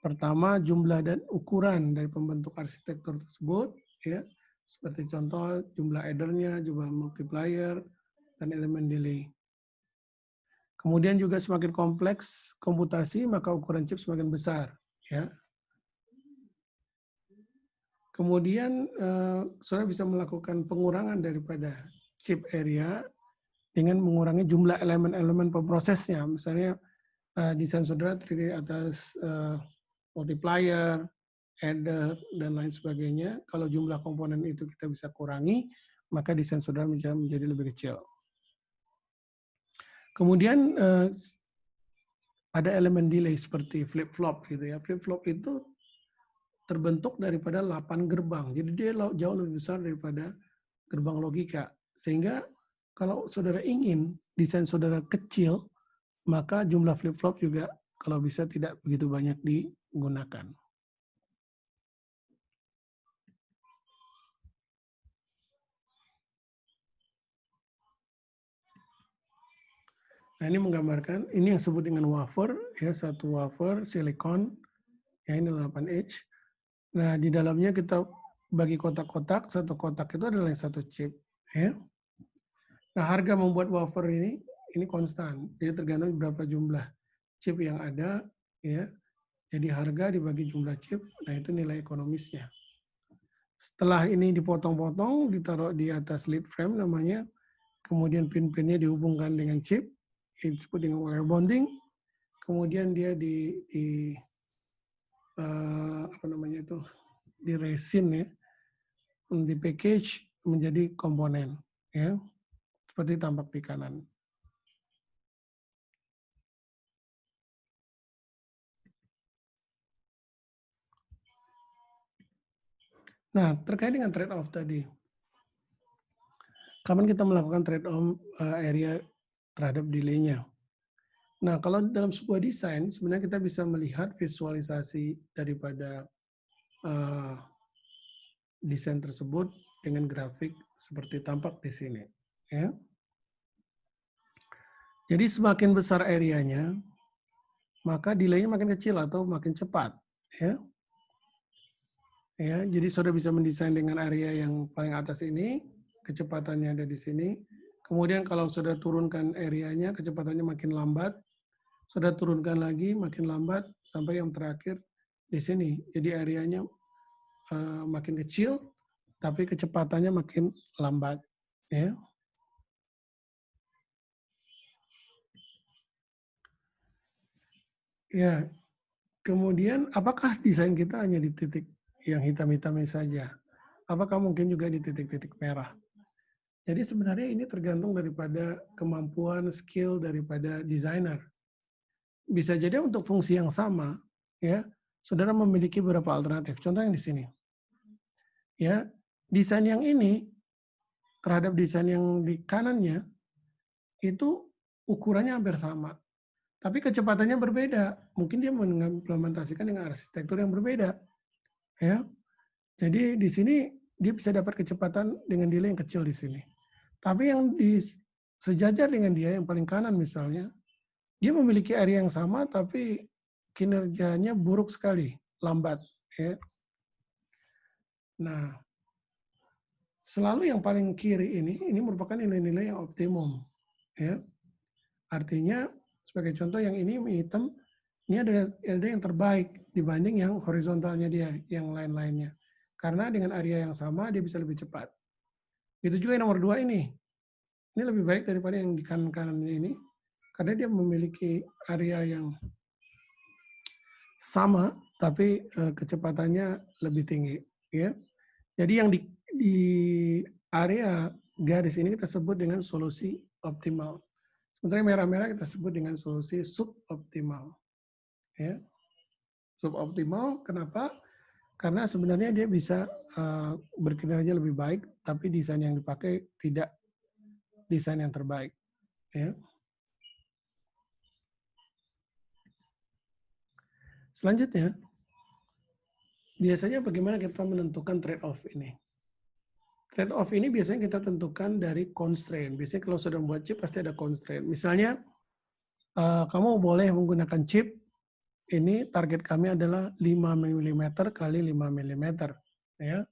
Pertama, jumlah dan ukuran dari pembentuk arsitektur tersebut, ya. Seperti contoh jumlah addernya, jumlah multiplier, dan elemen delay. Kemudian juga semakin kompleks komputasi, maka ukuran chip semakin besar, ya. Kemudian saudara bisa melakukan pengurangan daripada chip area dengan mengurangi jumlah elemen-elemen pemrosesnya. Misalnya desain saudara terdiri atas multiplier, adder, dan lain sebagainya. Kalau jumlah komponen itu kita bisa kurangi, maka desain saudara menjadi lebih kecil. Kemudian ada elemen delay seperti flip-flop gitu ya. Flip-flop itu terbentuk daripada 8 gerbang. Jadi dia jauh lebih besar daripada gerbang logika. Sehingga kalau saudara ingin desain saudara kecil, maka jumlah flip-flop juga kalau bisa tidak begitu banyak digunakan. Nah, ini menggambarkan, ini yang disebut dengan wafer, ya, satu wafer silikon, ya, ini 8H. Nah, di dalamnya kita bagi kotak-kotak, satu kotak itu adalah satu chip. Ya. Nah, harga membuat wafer ini konstan. Jadi tergantung berapa jumlah chip yang ada, ya. Jadi harga dibagi jumlah chip, nah itu nilai ekonomisnya. Setelah ini dipotong-potong, ditaruh di atas lead frame namanya, kemudian pin-pinnya dihubungkan dengan chip, ini disebut dengan wire bonding, kemudian dia di resin ya, di package menjadi komponen ya, seperti tampak di kanan. Nah, terkait dengan trade-off tadi, kapan kita melakukan trade-off area terhadap delay-nya? Nah, kalau dalam sebuah desain, sebenarnya kita bisa melihat visualisasi daripada desain tersebut dengan grafik seperti tampak di sini. Ya. Jadi semakin besar area-nya, maka delay-nya makin kecil atau makin cepat. Ya. Ya, jadi saudara bisa mendesain dengan area yang paling atas ini, kecepatannya ada di sini. Kemudian kalau saudara turunkan area-nya, kecepatannya makin lambat. Saudara turunkan lagi, makin lambat, sampai yang terakhir di sini. Jadi area-nya makin kecil, tapi kecepatannya makin lambat. Ya. Ya, kemudian apakah desain kita hanya di titik yang hitam-hitam ini saja? Apakah mungkin juga di titik-titik merah? Jadi sebenarnya ini tergantung daripada kemampuan skill daripada desainer. Bisa jadi untuk fungsi yang sama, ya, saudara memiliki beberapa alternatif. Contoh yang di sini. Ya, desain yang ini terhadap desain yang di kanannya itu ukurannya hampir sama. Tapi kecepatannya berbeda. Mungkin dia mengimplementasikan dengan arsitektur yang berbeda. Ya. Jadi di sini dia bisa dapat kecepatan dengan delay yang kecil di sini. Tapi yang sejajar dengan dia yang paling kanan misalnya, dia memiliki area yang sama tapi kinerjanya buruk sekali, lambat. Ya. Nah, selalu yang paling kiri ini merupakan nilai-nilai yang optimum. Ya. Artinya, sebagai contoh yang ini hitam, ini ada yang terbaik dibanding yang horizontalnya dia, yang lain-lainnya. Karena dengan area yang sama, dia bisa lebih cepat. Itu juga yang nomor 2 ini. Ini lebih baik daripada yang di kanan-kanan ini, karena dia memiliki area yang sama, tapi kecepatannya lebih tinggi. Ya. Jadi yang di area garis ini kita sebut dengan solusi optimal. Sementara merah-merah kita sebut dengan solusi suboptimal. Ya. Suboptimal, kenapa? Karena sebenarnya dia bisa berkinerja lebih baik, tapi desain yang dipakai tidak desain yang terbaik. Ya. Selanjutnya, biasanya bagaimana kita menentukan trade-off ini? Trade-off ini biasanya kita tentukan dari constraint. Biasanya kalau sudah membuat chip pasti ada constraint. Misalnya, kamu boleh menggunakan chip, ini target kami adalah 5 mm kali 5 mm. Ya.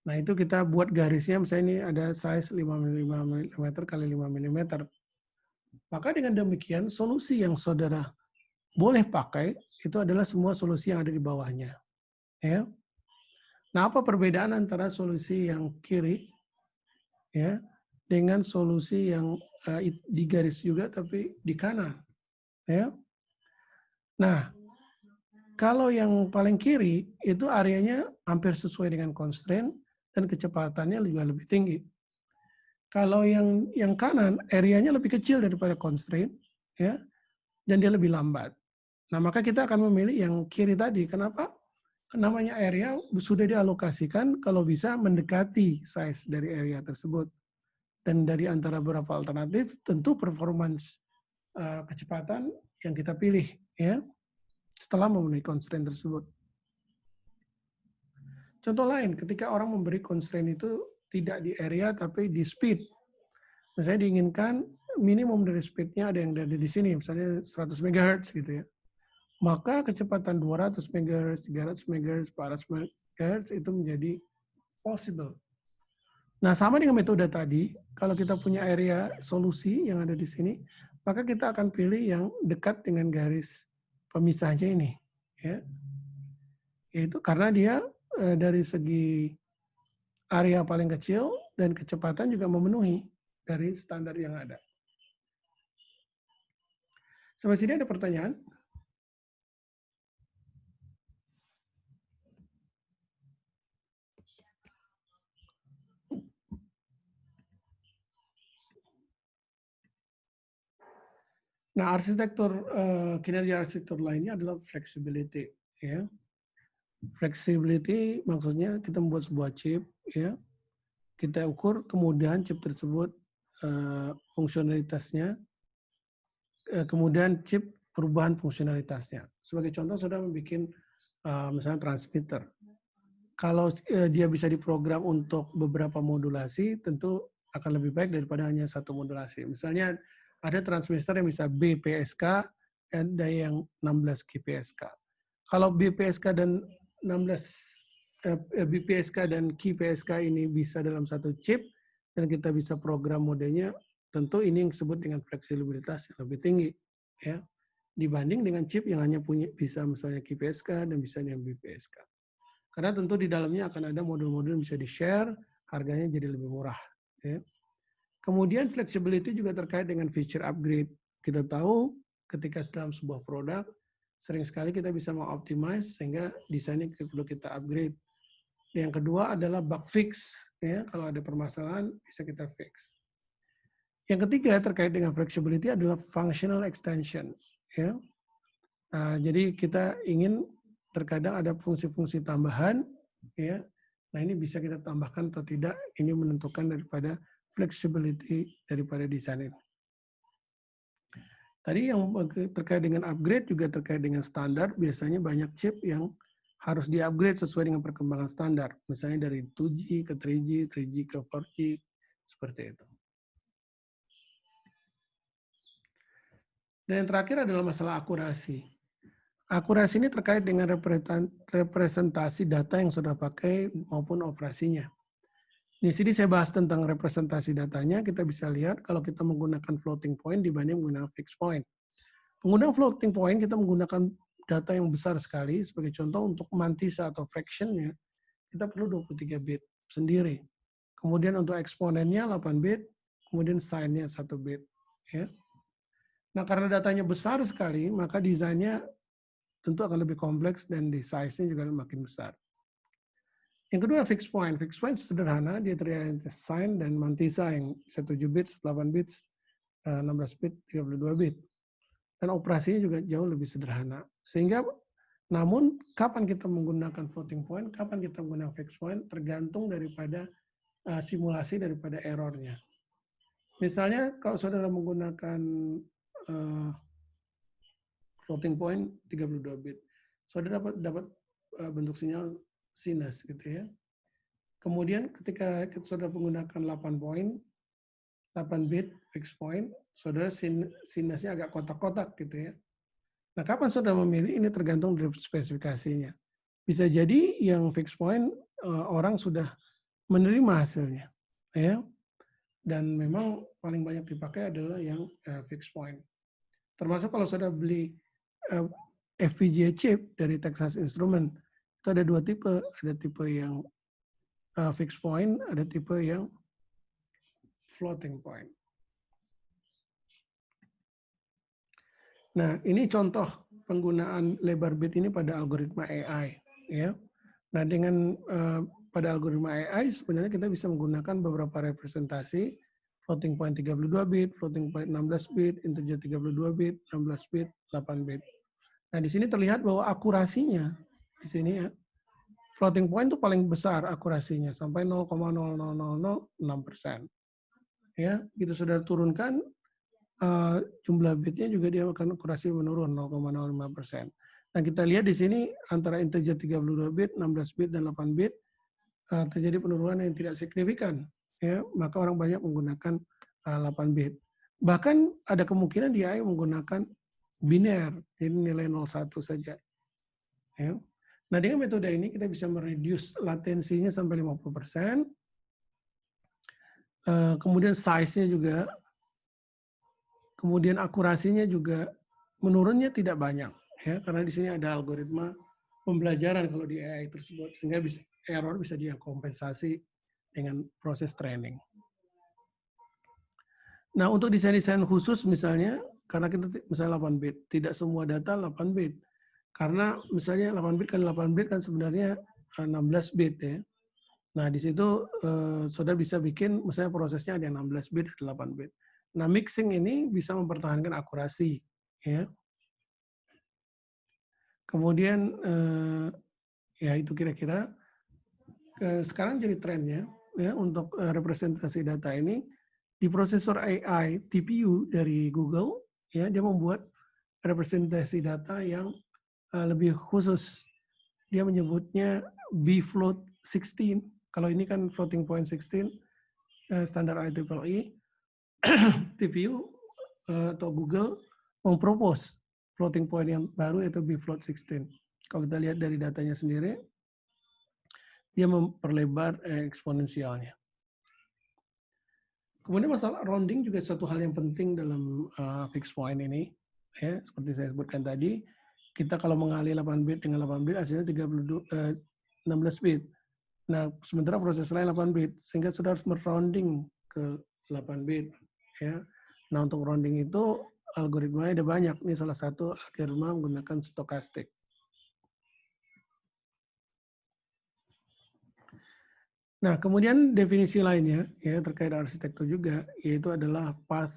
Nah itu kita buat garisnya, misalnya ini ada size 5 mm kali 5 mm. Maka dengan demikian, solusi yang saudara boleh pakai, itu adalah semua solusi yang ada di bawahnya. Ya. Nah apa perbedaan antara solusi yang kiri ya dengan solusi yang di garis juga tapi di kanan? Ya. Nah, kalau yang paling kiri itu areanya hampir sesuai dengan constraint dan kecepatannya juga lebih tinggi. Kalau yang kanan areanya lebih kecil daripada constraint ya dan dia lebih lambat. Nah, maka kita akan memilih yang kiri tadi. Kenapa? Namanya area sudah dialokasikan kalau bisa mendekati size dari area tersebut. Dan dari antara beberapa alternatif tentu performance kecepatan yang kita pilih ya setelah memenuhi constraint tersebut. Contoh lain, ketika orang memberi constraint itu tidak di area tapi di speed. Misalnya diinginkan minimum dari speednya ada yang ada di sini, misalnya 100 MHz gitu ya. Maka kecepatan 200 MHz, 300 MHz, 400 MHz itu menjadi possible. Nah, sama dengan metode tadi, kalau kita punya area solusi yang ada di sini, maka kita akan pilih yang dekat dengan garis pemisahnya ini. Ya. Yaitu karena dia dari segi area paling kecil dan kecepatan juga memenuhi dari standar yang ada. Sampai sini ada pertanyaan? Nah, arsitektur kinerja arsitektur lainnya adalah flexibility. Ya. Flexibility maksudnya kita membuat sebuah chip, ya, kita ukur kemudahan chip tersebut, fungsionalitasnya, kemudian chip perubahan fungsionalitasnya. Sebagai contoh, saudara membuat misalnya transmitter. Kalau dia bisa diprogram untuk beberapa modulasi, tentu akan lebih baik daripada hanya satu modulasi. Misalnya ada transmitter yang bisa BPSK, ada yang 16 QPSK. Kalau BPSK dan 16 BPSK dan QPSK ini bisa dalam satu chip dan kita bisa program modenya, tentu ini yang disebut dengan fleksibilitas yang lebih tinggi, ya, dibanding dengan chip yang hanya punya bisa misalnya QPSK dan bisa yang BPSK. Karena tentu di dalamnya akan ada modul-modul yang bisa di-share, harganya jadi lebih murah. Ya. Kemudian flexibility juga terkait dengan feature upgrade. Kita tahu ketika dalam sebuah produk, sering sekali kita bisa mengoptimize sehingga desainnya perlu kita upgrade. Yang kedua adalah bug fix. Ya. Kalau ada permasalahan, bisa kita fix. Yang ketiga terkait dengan flexibility adalah functional extension. Ya. Nah, jadi kita ingin terkadang ada fungsi-fungsi tambahan, ya. Nah ini bisa kita tambahkan atau tidak, ini menentukan daripada flexibility daripada desain ini. Tadi yang terkait dengan upgrade juga terkait dengan standar, biasanya banyak chip yang harus di-upgrade sesuai dengan perkembangan standar. Misalnya dari 2G ke 3G, 3G ke 4G, seperti itu. Dan yang terakhir adalah masalah akurasi. Akurasi ini terkait dengan representasi data yang sudah pakai maupun operasinya. Di sini saya bahas tentang representasi datanya. Kita bisa lihat kalau kita menggunakan floating point dibanding menggunakan fixed point. Menggunakan floating point kita menggunakan data yang besar sekali. Sebagai contoh untuk mantisa atau fractionnya kita perlu 23 bit sendiri. Kemudian untuk eksponennya 8 bit, kemudian sign-nya 1 bit. Ya. Nah karena datanya besar sekali, maka desainnya tentu akan lebih kompleks dan di size-nya juga makin besar. Yang kedua fixed point. Fixed point sederhana, dia terdiri dari sign dan mantisa yang 7 bits, 8 bits, 16 bit, 32 bit. Dan operasinya juga jauh lebih sederhana. Sehingga namun kapan kita menggunakan floating point, kapan kita menggunakan fixed point tergantung daripada simulasi daripada errornya. Misalnya kalau saudara menggunakan floating point 32 bit, saudara dapat bentuk sinyal sinus gitu ya. Kemudian ketika saudara menggunakan 8 bit fixed point, saudara sinusnya agak kotak-kotak gitu ya. Nah, kapan saudara memilih ini tergantung dari spesifikasinya. Bisa jadi yang fixed point orang sudah menerima hasilnya, ya. Dan memang paling banyak dipakai adalah yang fixed point. Termasuk kalau saudara beli FPGA chip dari Texas Instruments, itu ada 2 tipe, ada tipe yang fixed point, ada tipe yang floating point. Nah, ini contoh penggunaan lebar bit ini pada algoritma AI, ya. Nah, dengan pada algoritma AI sebenarnya kita bisa menggunakan beberapa representasi floating point 32 bit, floating point 16 bit, integer 32 bit, 16 bit, 8 bit. Nah, di sini terlihat bahwa akurasinya di sini ya, floating point itu paling besar akurasinya sampai 0,00006%. Ya, gitu sudah turunkan jumlah bitnya juga dia akan akurasi menurun 0,05%. Nah, kita lihat di sini antara integer 32 bit, 16 bit dan 8 bit terjadi penurunan yang tidak signifikan. Ya, maka orang banyak menggunakan 8 bit. Bahkan ada kemungkinan dia menggunakan biner, jadi nilai 01 saja. Ya. Nah, dengan metode ini kita bisa mereduce latensinya sampai 50%. Kemudian size-nya juga, kemudian akurasinya juga menurunnya tidak banyak. Ya, karena di sini ada algoritma pembelajaran kalau di AI tersebut, sehingga error bisa dikompensasi dengan proses training. Nah, untuk desain-desain khusus misalnya, karena kita misalnya 8 bit, tidak semua data 8 bit. Karena misalnya 8 bit kan 8 bit kan sebenarnya 16 bit ya. Nah, di situ saudara bisa bikin misalnya prosesnya ada yang 16 bit, ada 8 bit. Nah, mixing ini bisa mempertahankan akurasi ya. Kemudian ya itu kira-kira sekarang jadi trennya ya untuk representasi data ini di prosesor AI TPU dari Google ya, dia membuat representasi data yang lebih khusus. Dia menyebutnya bfloat 16. Kalau ini kan floating point 16 standar IEEE. TPU atau Google mempropose floating point yang baru yaitu bfloat 16. Kalau kita lihat dari datanya sendiri, dia memperlebar eksponensialnya. Kemudian masalah rounding juga satu hal yang penting dalam fixed point ini. Ya, seperti saya sebutkan tadi, kita kalau mengalih 8 bit dengan 8 bit hasilnya 16 bit. Nah, sementara proses lain 8 bit, sehingga sudah harus merounding ke 8 bit. Ya. Nah, untuk rounding itu algoritmanya ada banyak. Ini salah satu algoritma menggunakan stokastik. Nah, kemudian definisi lainnya ya terkait arsitektur juga, yaitu adalah path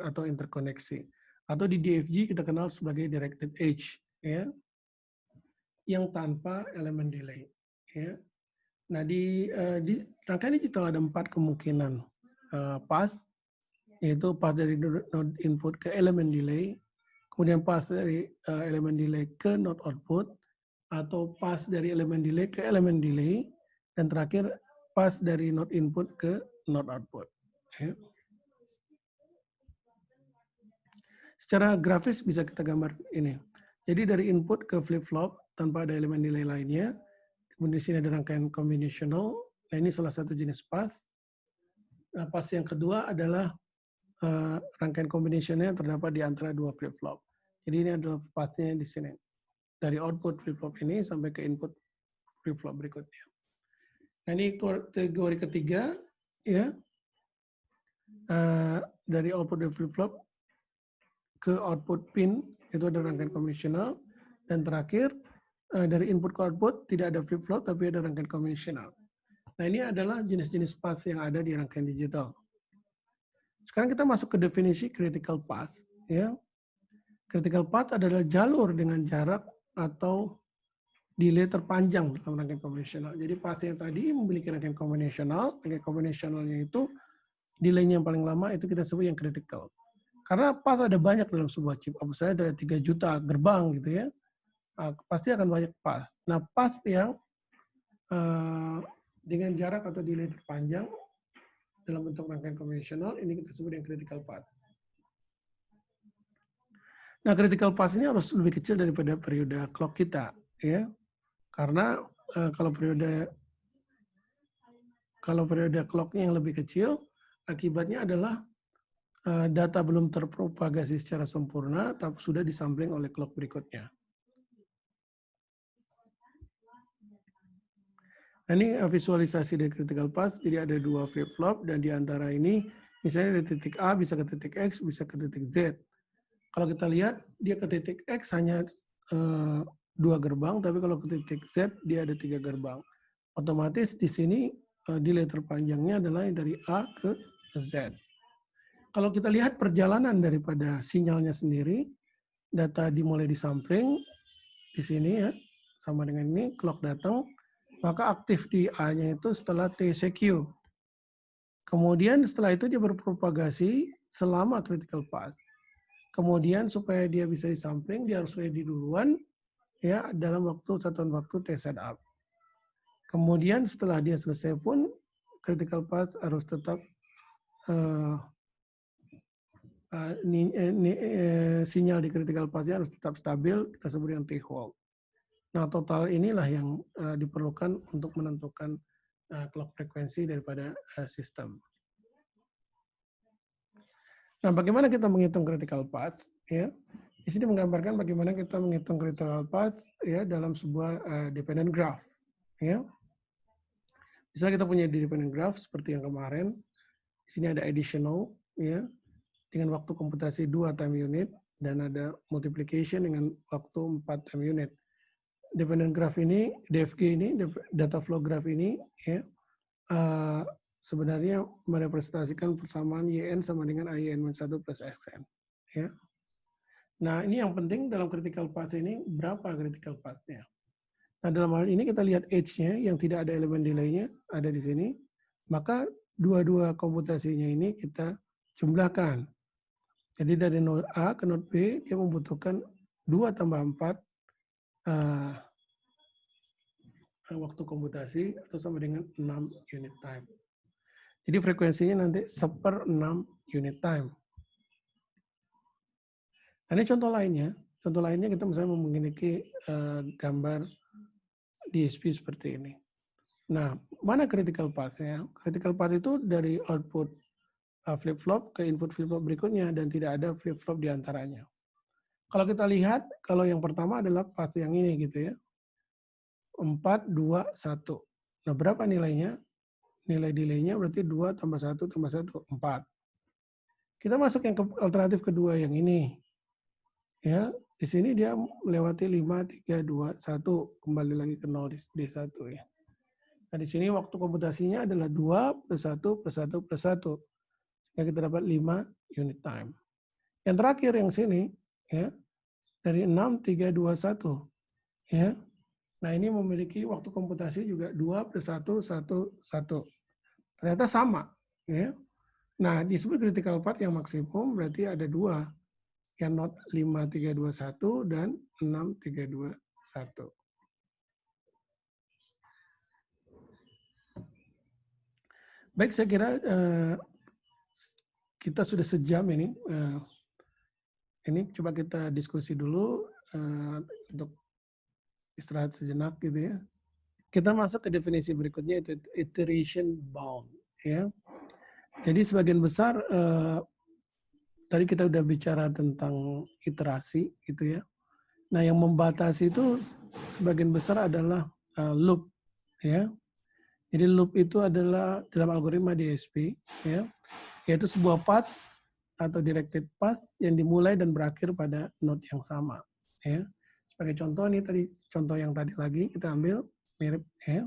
atau interkoneksi. Atau di DFG kita kenal sebagai directed edge, ya, yang tanpa elemen delay. Ya. Nah, di rangkaian digital ada 4 kemungkinan path, yaitu path dari node input ke elemen delay, kemudian path dari elemen delay ke node output, atau pass dari elemen delay ke elemen delay, dan terakhir pass dari node input ke node output. Ya. Secara grafis bisa kita gambar ini. Jadi dari input ke flip-flop tanpa ada elemen delay lainnya, kemudian di sini ada rangkaian combinational. Nah, ini salah satu jenis path. Nah, path yang kedua adalah rangkaian combinationnya yang terdapat di antara dua flip-flop. Jadi ini adalah pathnya di sini. Dari output flip-flop ini sampai ke input flip-flop berikutnya. Nah, ini kategori ketiga, ya. Dari output dari flip-flop ke output pin, itu ada rangkaian combinational. Dan terakhir, dari input ke output tidak ada flip-flop, tapi ada rangkaian combinational. Nah, ini adalah jenis-jenis path yang ada di rangkaian digital. Sekarang kita masuk ke definisi critical path. Ya. Critical path adalah jalur dengan jarak atau delay terpanjang dalam rangkaian combinational. Jadi path yang tadi memiliki rangkaian combinational. Rangkaian combinationalnya itu delay-nya yang paling lama itu kita sebut yang critical. Karena path ada banyak dalam sebuah chip. Misalnya ada 3 juta gerbang gitu ya. Pasti akan banyak path. Nah, path yang dengan jarak atau delay terpanjang dalam bentuk rangkaian konvensional, ini kita sebut yang critical path. Nah, critical path ini harus lebih kecil daripada periode clock kita, ya. Karena kalau periode clocknya yang lebih kecil, akibatnya adalah data belum terpropagasi secara sempurna, tapi sudah disampling oleh clock berikutnya. Nah, ini visualisasi dari critical path, jadi ada 2 flip-flop, dan di antara ini, misalnya dari titik A bisa ke titik X, bisa ke titik Z. Kalau kita lihat, dia ke titik X hanya 2 gerbang, tapi kalau ke titik Z, dia ada 3 gerbang. Otomatis di sini delay terpanjangnya adalah dari A ke Z. Kalau kita lihat perjalanan daripada sinyalnya sendiri, data dimulai disampling, di sini ya, sama dengan ini, clock datang, maka aktif di A-nya itu setelah TCQ. Kemudian setelah itu dia berpropagasi selama critical path. Kemudian supaya dia bisa disampling, dia harus ready duluan ya dalam satuan waktu T setup. Kemudian setelah dia selesai pun critical path harus tetap sinyal di critical path-nya harus tetap stabil, kita sebut dengan T-hold. Nah, total inilah yang diperlukan untuk menentukan clock frekuensi daripada sistem. Nah, bagaimana kita menghitung critical path? Ya, di sini menggambarkan bagaimana kita menghitung critical path ya dalam sebuah dependent graph. Ya, misalnya kita punya dependent graph seperti yang kemarin. Di sini ada additional, ya, dengan waktu komputasi 2 time unit dan ada multiplication dengan waktu 4 time unit. Dependent graph ini, DFG ini, data flow graph ini, ya, sebenarnya merepresentasikan persamaan YN sama dengan IN-1 plus XN. Ya. Nah, ini yang penting dalam critical path ini, berapa critical path-nya. Nah, dalam hal ini kita lihat edge-nya yang tidak ada elemen delay-nya, ada di sini. Maka dua-dua komputasinya ini kita jumlahkan. Jadi dari node A ke node B, dia membutuhkan 2 tambah 4 waktu komputasi atau sama dengan 6 unit time. Jadi frekuensinya nanti 1/6 unit time. Nah, ini contoh lainnya. Contoh lainnya kita misalnya memiliki gambar DSP seperti ini. Nah, mana critical path-nya? Critical path itu dari output flip-flop ke input flip-flop berikutnya dan tidak ada flip-flop di antaranya. Kalau kita lihat, kalau yang pertama adalah path yang ini gitu ya. 4, 2, 1. Nah, berapa nilainya? Nilai delay-nya berarti 2 tambah 1 tambah 1, 4. Kita masuk yang alternatif kedua yang ini. Ya, di sini dia melewati 5, 3, 2, 1. Kembali lagi ke 0 di 1 ya. Nah, di sini waktu komputasinya adalah 2 plus 1 plus 1 plus 1. Sehingga kita dapat 5 unit time. Yang terakhir yang sini, ya, dari 6, 3, 2, 1. Ya. Nah, ini memiliki waktu komputasi juga 2 plus 1, 1, 1. Ternyata sama. Ya. Nah, disebut critical path yang maksimum berarti ada 2. Yang not 5, 3, 2, 1 dan 6, 3, 2, 1. Baik, saya kira kita sudah sejam ini. Ini coba kita diskusi dulu untuk istirahat sejenak gitu ya. Kita masuk ke definisi berikutnya, itu iteration bound. Ya. Jadi sebagian besar tadi kita udah bicara tentang iterasi gitu ya. Nah, yang membatasi itu sebagian besar adalah loop ya. Jadi loop itu adalah dalam algoritma DSP ya, yaitu sebuah path atau directed path yang dimulai dan berakhir pada node yang sama ya. Sebagai contoh nih tadi contoh yang tadi lagi kita ambil mirip ya.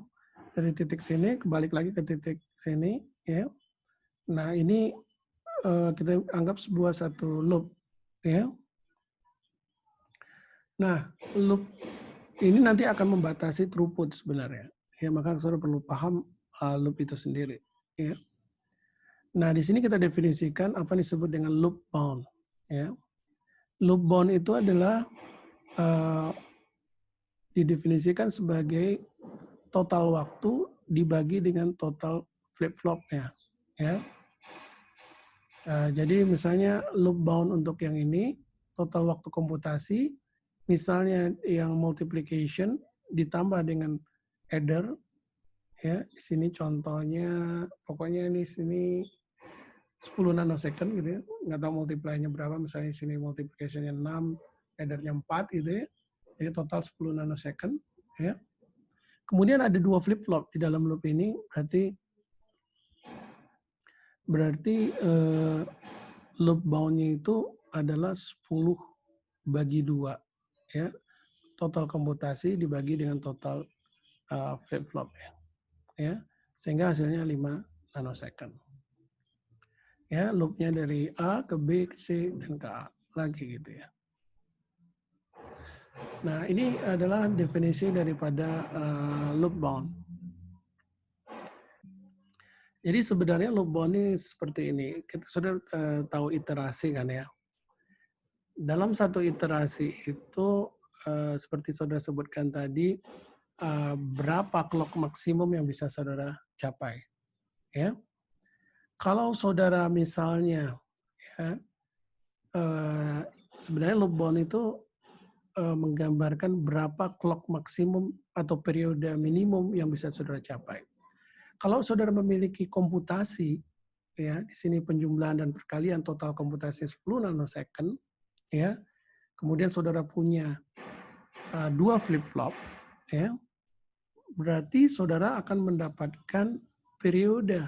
Dari titik sini kebalik lagi ke titik sini ya. Nah, ini kita anggap sebuah satu loop ya. Nah, loop ini nanti akan membatasi throughput sebenarnya. Ya, maka saudara perlu paham loop itu sendiri. Ya. Nah, di sini kita definisikan apa yang disebut dengan loop bound. Ya. Loop bound itu adalah didefinisikan sebagai total waktu dibagi dengan total flip-flopnya. Ya. Jadi misalnya loop bound untuk yang ini, total waktu komputasi, misalnya yang multiplication ditambah dengan adder, ya di sini contohnya, pokoknya ini sini 10 nanosecond gitu ya, nggak tahu multiply-nya berapa, misalnya sini multiplication-nya 6, adder-nya 4 gitu ya, jadi total 10 nanosecond, ya. Kemudian ada 2 flip-flop di dalam loop ini, berarti loop bound-nya itu adalah 10 bagi 2, ya. Total komputasi dibagi dengan total flip-flop ya. Sehingga hasilnya 5 nanosecond. Ya, loop-nya dari A ke B ke C dan ke A lagi gitu ya. Nah, ini adalah definisi daripada loop bound. Jadi sebenarnya loop bound ini seperti ini. Kita sudah tahu iterasi kan ya. Dalam satu iterasi itu seperti saudara sebutkan tadi, berapa clock maksimum yang bisa saudara capai. Ya. Kalau saudara misalnya, ya, sebenarnya loop bound itu menggambarkan berapa clock maksimum atau periode minimum yang bisa saudara capai. Kalau saudara memiliki komputasi, ya di sini penjumlahan dan perkalian total komputasi 10 nanosecond, ya. Kemudian saudara punya 2 flip-flop, ya. Berarti saudara akan mendapatkan periode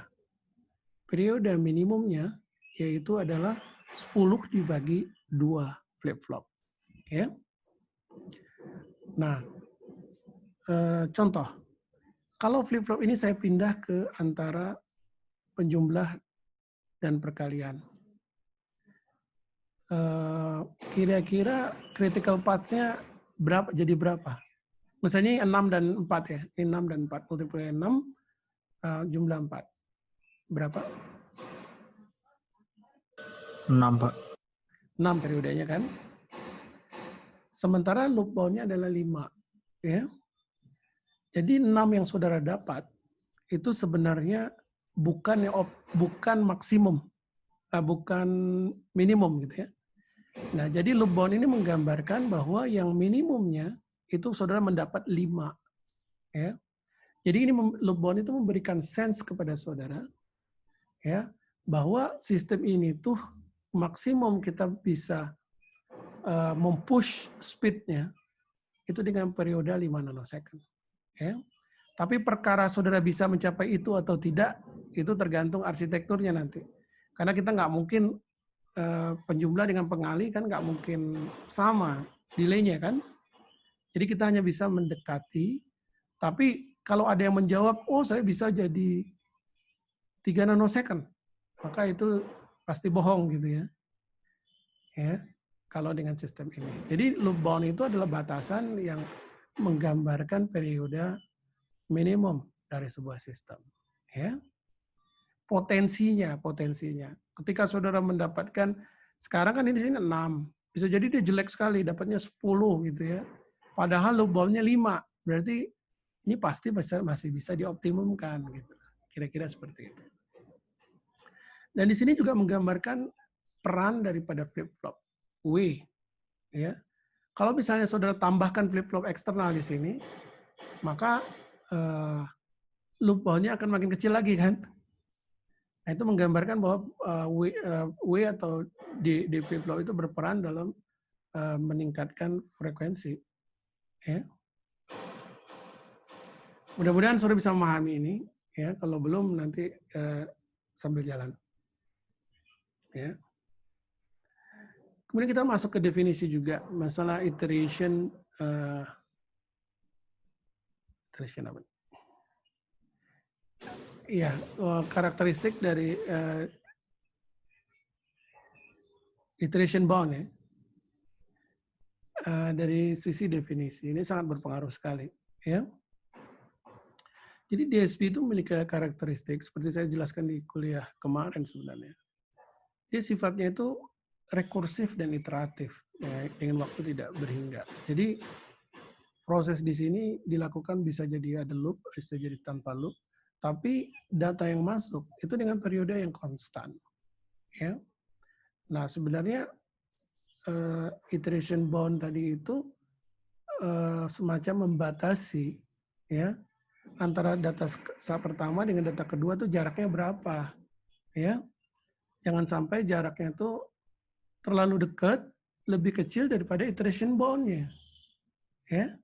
minimumnya yaitu adalah 10 dibagi 2 flip-flop, ya. Nah, contoh, kalau flip-flop ini saya pindah ke antara penjumlah dan perkalian, kira-kira critical path-nya berapa? Jadi berapa? Misalnya 6 dan 4 ya, ini 6 dan 4, multiply 6, jumlah 4. Berapa? 6, Pak. 6 periodenya kan? Sementara loop bound-nya adalah 5. Ya. Jadi 6 yang saudara dapat, itu sebenarnya bukan maksimum, bukan minimum gitu ya. Nah, jadi loop bound ini menggambarkan bahwa yang minimumnya itu saudara mendapat 5. Ya. Jadi ini loop bound itu memberikan sense kepada saudara ya bahwa sistem ini tuh maksimum kita bisa mempush speed-nya itu dengan periode 5 nanosecond. Ya. Tapi perkara saudara bisa mencapai itu atau tidak, itu tergantung arsitekturnya nanti. Karena kita nggak mungkin penjumlah dengan pengali kan nggak mungkin sama delay-nya kan. Jadi kita hanya bisa mendekati, tapi kalau ada yang menjawab, oh saya bisa jadi 3 nanosecond, maka itu pasti bohong gitu ya. Ya, kalau dengan sistem ini. Jadi loop bound itu adalah batasan yang menggambarkan periode minimum dari sebuah sistem. Ya. Potensinya. Ketika saudara mendapatkan, sekarang kan ini sini 6, bisa jadi dia jelek sekali, dapatnya 10 gitu ya. Padahal loop bound-nya 5, berarti ini pasti masih bisa dioptimumkan gitu. Kira-kira seperti itu. Dan di sini juga menggambarkan peran daripada flip-flop W. Ya. Kalau misalnya saudara tambahkan flip-flop eksternal di sini, maka loop bound-nya akan makin kecil lagi kan. Nah, itu menggambarkan bahwa W atau D flip-flop itu berperan dalam meningkatkan frekuensi. Ya. Mudah-mudahan saudara bisa memahami ini. Ya, kalau belum nanti sambil jalan. Ya. Kemudian kita masuk ke definisi juga masalah iteration apa? Iya, karakteristik dari iteration bound ya. Dari sisi definisi ini sangat berpengaruh sekali, ya. Jadi DSP itu memiliki karakteristik seperti saya jelaskan di kuliah kemarin sebenarnya. Dia sifatnya itu rekursif dan iteratif, ya, dengan waktu tidak berhingga. Jadi proses di sini dilakukan bisa jadi ada loop, bisa jadi tanpa loop, tapi data yang masuk itu dengan periode yang konstan. Ya. Nah sebenarnya iteration bound tadi itu semacam membatasi, ya, antara data saat pertama dengan data kedua tuh jaraknya berapa, ya. Jangan sampai jaraknya itu terlalu dekat, lebih kecil daripada iteration bound-nya. Ya.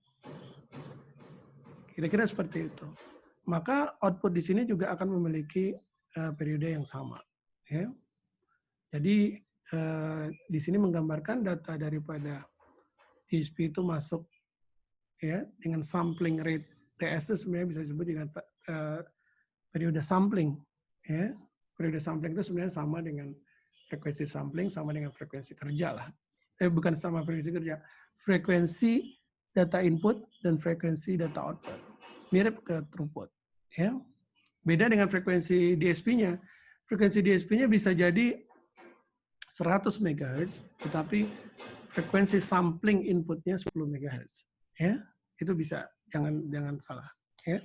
Kira-kira seperti itu. Maka output di sini juga akan memiliki periode yang sama. Ya. Jadi di sini menggambarkan data daripada DSP itu masuk ya dengan sampling rate TS itu sebenarnya bisa disebut dengan periode sampling. Ya. Periode sampling itu sebenarnya sama dengan frekuensi sampling, sama dengan frekuensi kerja lah. Bukan sama frekuensi kerja, frekuensi data input dan frekuensi data output. Mirip ke throughput. Ya. Beda dengan frekuensi DSP-nya. Frekuensi DSP-nya bisa jadi 100 MHz, tetapi frekuensi sampling inputnya 10 MHz. Ya, itu bisa, jangan salah. Ya.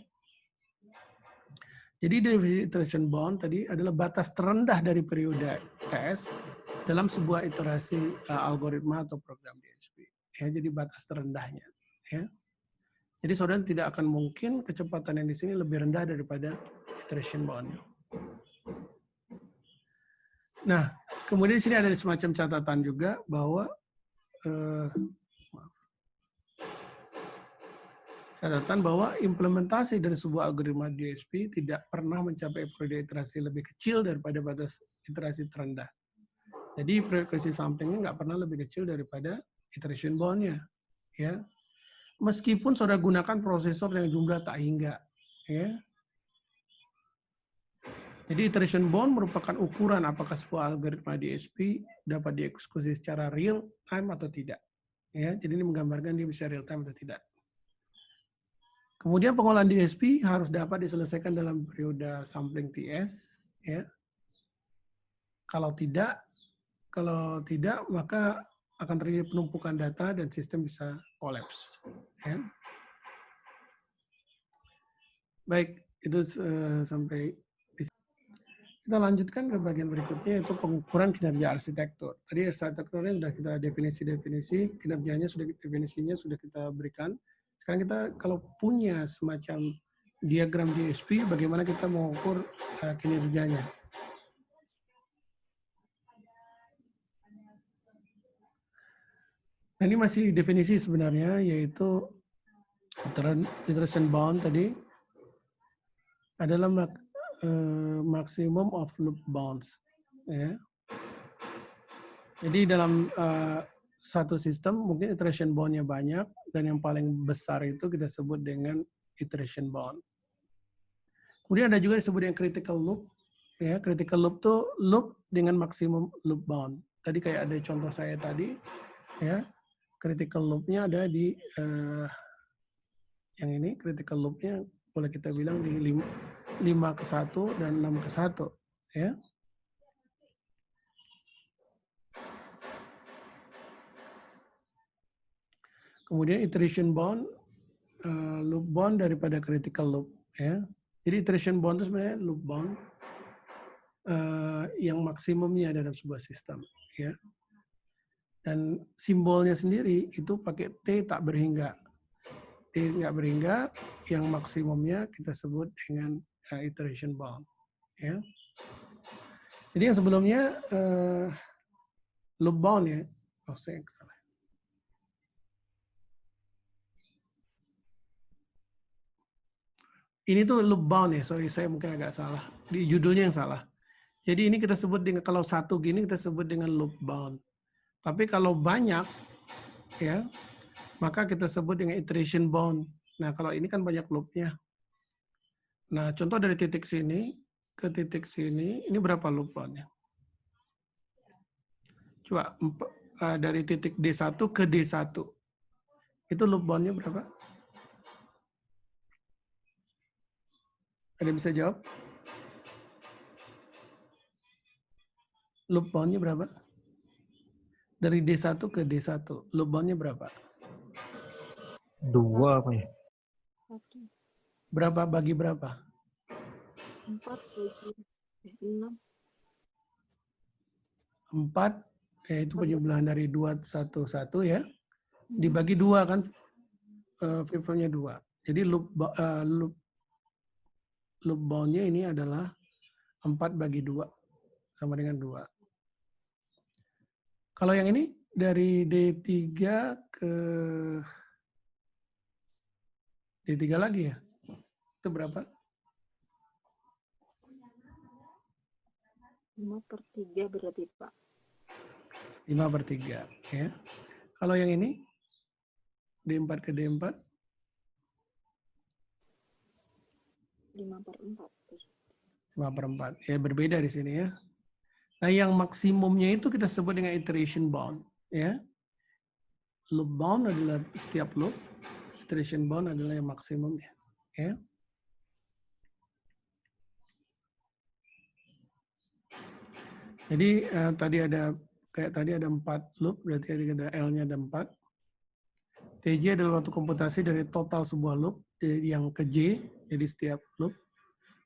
Jadi definisi iteration bound tadi adalah batas terendah dari periode TS dalam sebuah iterasi algoritma atau program DSP. Ya, jadi batas terendahnya. Ya. Jadi saudara tidak akan mungkin kecepatan yang di sini lebih rendah daripada iteration bound-nya. Nah, kemudian di sini ada semacam catatan juga bahwa implementasi dari sebuah algoritma DSP tidak pernah mencapai periode iterasi lebih kecil daripada batas iterasi terendah. Jadi frekuensi samplingnya nggak pernah lebih kecil daripada iteration bound-nya. Ya. Meskipun saudara gunakan prosesor yang jumlah tak hingga. Ya. Jadi iteration bound merupakan ukuran apakah sebuah algoritma DSP dapat dieksekusi secara real time atau tidak. Ya, jadi ini menggambarkan dia bisa real time atau tidak. Kemudian pengolahan DSP harus dapat diselesaikan dalam periode sampling TS. Ya. Kalau tidak maka akan terjadi penumpukan data dan sistem bisa kolaps. Ya. Baik, itu sampai di sini. Kita lanjutkan ke bagian berikutnya yaitu pengukuran kinerja arsitektur. Tadi arsitekturnya sudah kita definisi, kinerjanya definisinya sudah kita berikan. Sekarang kita kalau punya semacam diagram DSP, bagaimana kita mengukur kinerjanya. Nah, ini masih definisi sebenarnya, yaitu iteration bound tadi adalah maximum of loop bounds. Ya. Jadi dalam satu sistem mungkin iteration bound-nya banyak, dan yang paling besar itu kita sebut dengan iteration bound. Kemudian ada juga disebut yang critical loop. Ya, critical loop itu loop dengan maksimum loop bound. Tadi kayak ada contoh saya tadi, ya, critical loop-nya ada di yang ini, critical loop-nya boleh kita bilang di 5:1 dan 6:1. Ya. Kemudian iteration bound, loop bound daripada critical loop. Ya. Jadi iteration bound itu sebenarnya loop bound. yang maksimumnya dalam sebuah sistem, ya. Dan simbolnya sendiri itu pakai T tak berhingga. T nggak berhingga, yang maksimumnya kita sebut dengan iteration bound, ya. Jadi yang sebelumnya loop bound, ya. Oh, saya salah. Ini tuh loop bound, ya. Sorry, saya mungkin agak salah. Di judulnya yang salah. Jadi ini kita sebut dengan, kalau satu gini kita sebut dengan loop bound. Tapi kalau banyak, ya, maka kita sebut dengan iteration bound. Nah, kalau ini kan banyak loopnya. Nah, contoh dari titik sini ke titik sini, ini berapa loop boundnya? Coba dari titik D1 ke D1. Itu loop boundnya berapa? Ada yang bisa jawab? Loop boundnya berapa? Dari D1 ke D1, loop boundnya berapa? 2 apa ya? 1, Berapa bagi berapa? 4 bagi 6. 4, yaitu penjumlahan dari 2, 1, 1, ya. Dibagi 2 kan, flip-flopnya 2. Jadi loop boundnya ini adalah 4 bagi 2, sama dengan 2. Kalau yang ini dari D3 ke D3 lagi, ya? Itu berapa? 5/3 berarti, Pak. 5/3, ya. Kalau yang ini D4 ke D4, 5/4. 5/4. Ya, berbeda di sini, ya. Nah, yang maksimumnya itu kita sebut dengan iteration bound, ya. Loop bound adalah setiap loop, iteration bound adalah yang maksimumnya, ya. Jadi tadi ada 4 loop, berarti ada L-nya ada 4. TJ adalah waktu komputasi dari total sebuah loop yang ke J, jadi setiap loop.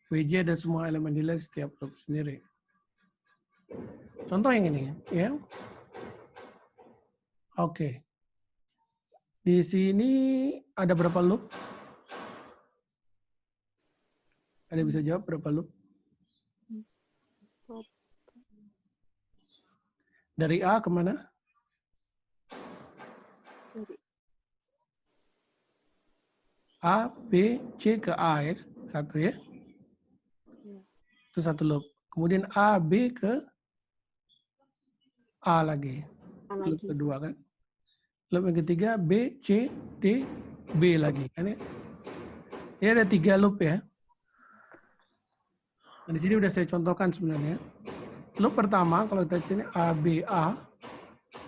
WJ ada semua elemen delay setiap loop sendiri. Contoh yang ini, ya. Oke. Di sini ada berapa loop? Ada yang bisa jawab berapa loop? Dari A kemana? Dari A, B, C ke A, ya. Satu, ya. ya, Itu satu loop. Kemudian A, B ke A lagi. A Loop lagi. kedua, kan. Loop yang ketiga B, C, D, B lagi, kan, ya. Ini ada 3 loop, ya. Nah, di sini udah saya contohkan sebenarnya. Loop pertama kalau kita di sini A, B, A,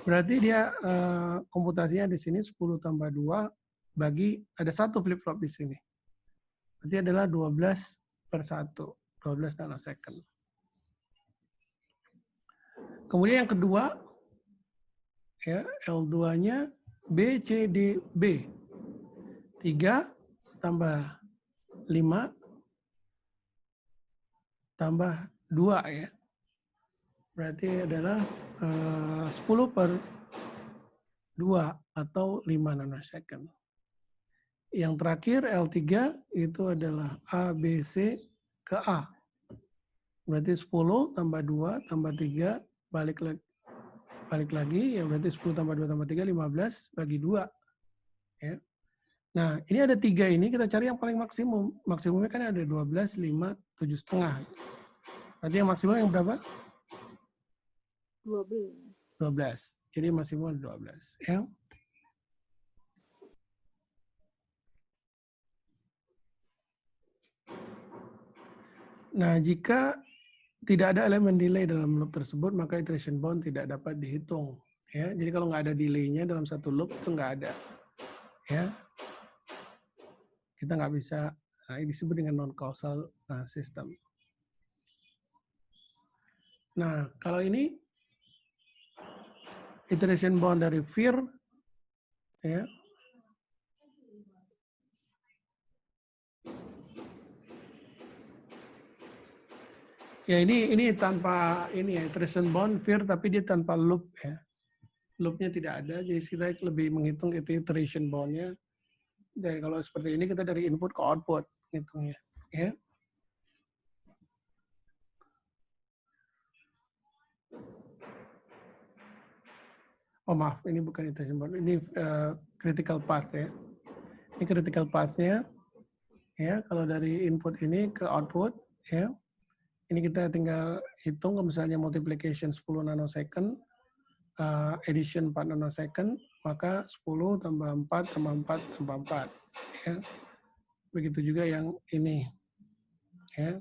berarti dia komputasinya di sini 10 tambah 2 bagi ada 1 flip-flop di sini. Berarti adalah 12/1, 12 nanosecond. Kemudian yang kedua, ya, L2-nya B, C, D, B. 3 tambah 5 tambah 2, ya. Berarti adalah 10/2 atau 5 nanosecond. Yang terakhir L3 itu adalah A, B, C ke A. Berarti 10 tambah 2 tambah 3 balik lagi, ya berarti 10 tambah 2 tambah 3, 15 bagi 2. Ya. Nah, ini ada 3 ini, kita cari yang paling maksimum. Maksimumnya kan ada 12, 5, 7,5. Berarti yang maksimum yang berapa? 12. 12. Jadi maksimum 12. Ya. Nah, jika tidak ada elemen delay dalam loop tersebut, maka iteration bound tidak dapat dihitung. Ya, jadi kalau nggak ada delay-nya dalam satu loop itu nggak ada. Ya, kita nggak bisa. Nah, ini disebut dengan non-causal system. Nah, kalau ini iteration bound dari Vir, ya. Ya ini tanpa ini ya, iteration bound vir, tapi dia tanpa loop ya. Loopnya tidak ada, jadi kita lebih menghitung itu iteration bound-nya. Dan kalau seperti ini kita dari input ke output hitungnya. Ya. Oh maaf, ini bukan iteration bound, ini critical path ya. Ini critical path-nya. Ya, kalau dari input ini ke output, ya. Ini kita tinggal hitung, misalnya multiplication 10 nanosecond, addition 4 nanosecond, maka 10 tambah 4 tambah 4 tambah 4. Ya. Begitu juga yang ini. Ya.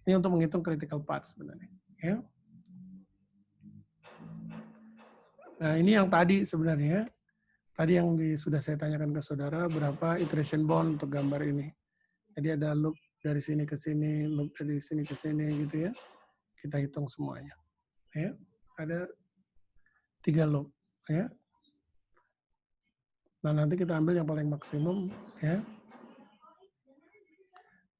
Ini untuk menghitung critical path sebenarnya. Ya. Nah ini yang tadi sebenarnya. Tadi yang sudah saya tanyakan ke saudara, berapa iteration bound untuk gambar ini. Jadi ada loop dari sini ke sini, loop dari sini ke sini gitu ya. Kita hitung semuanya. Ya. Ada 3 loop. Ya. Nah nanti kita ambil yang paling maksimum. Ya.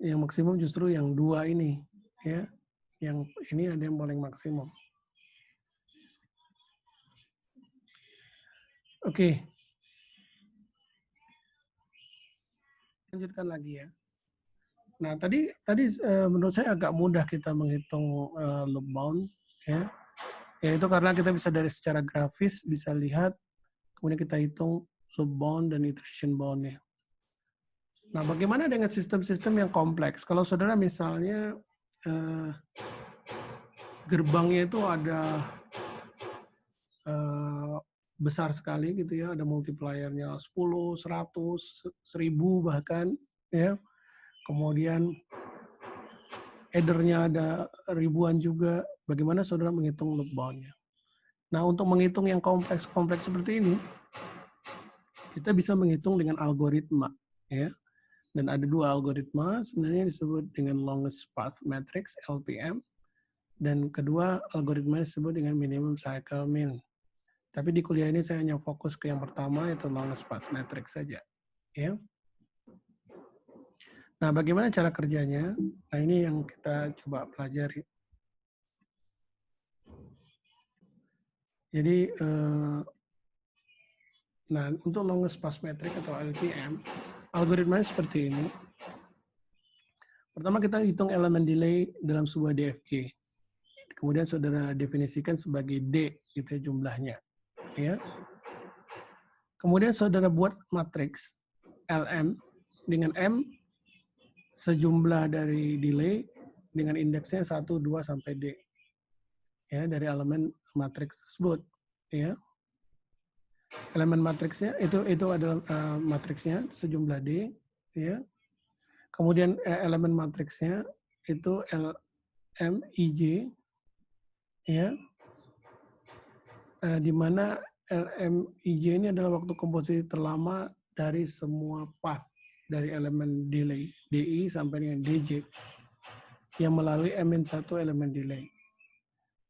Yang maksimum justru yang 2 ini. Ya. Yang ini ada yang paling maksimum. Oke. Lanjutkan lagi ya. Nah, tadi menurut saya agak mudah kita menghitung loop bound ya. Yaitu karena kita bisa dari secara grafis bisa lihat, kemudian kita hitung loop bound dan iteration bound-nya. Nah, bagaimana dengan sistem-sistem yang kompleks? Kalau saudara misalnya gerbangnya itu ada besar sekali gitu ya, ada multipliernya 10, 100, 1000 bahkan ya. Kemudian header-nya ada ribuan juga. Bagaimana saudara menghitung loop bound-nya? Nah, untuk menghitung yang kompleks-kompleks seperti ini, kita bisa menghitung dengan algoritma ya. Dan ada 2 algoritma sebenarnya disebut dengan longest path matrix LPM, dan kedua algoritma disebut dengan minimum cycle min. Tapi di kuliah ini saya hanya fokus ke yang pertama, yaitu longest path matrix saja. Ya. Nah, bagaimana cara kerjanya? Nah, ini yang kita coba pelajari. Jadi, nah untuk longest path matrix atau LPM, algoritmanya seperti ini. Pertama kita hitung elemen delay dalam sebuah DFG. Kemudian saudara definisikan sebagai D, gitu ya jumlahnya. Ya. Kemudian saudara buat matriks LM dengan M sejumlah dari delay dengan indeksnya 1, 2, sampai D. Ya, dari elemen matriks tersebut. Ya. Elemen matriksnya itu adalah matriksnya sejumlah D. Ya. Kemudian elemen matriksnya itu LMIJ. Ya. Di mana LMIJ ini adalah waktu komposisi terlama dari semua path dari elemen delay DI sampai dengan DJ yang melalui M-1 elemen delay.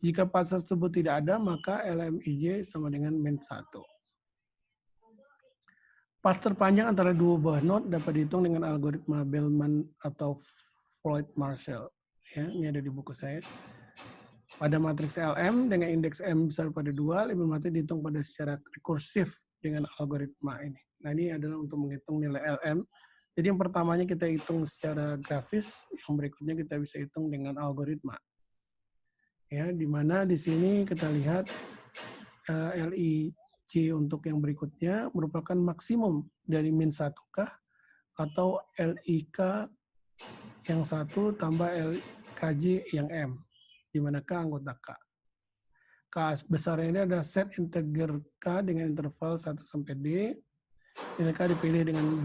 Jika path tersebut tidak ada, maka LMIJ sama dengan min-1. Path terpanjang antara 2 buah node dapat dihitung dengan algoritma Bellman atau Floyd-Marshall. Ya, ini ada di buku saya. Pada matriks LM dengan indeks M besar pada 2, lebih mati dihitung pada secara rekursif dengan algoritma ini. Nah, ini adalah untuk menghitung nilai LM. Jadi yang pertamanya kita hitung secara grafis, yang berikutnya kita bisa hitung dengan algoritma. Ya, di mana di sini kita lihat LIJ untuk yang berikutnya merupakan maksimum dari min-1 kah atau LIK yang 1 tambah LKJ yang M. Di mana K anggota K. K besarnya ini ada set integer K dengan interval 1 sampai D. Nilai K dipilih dengan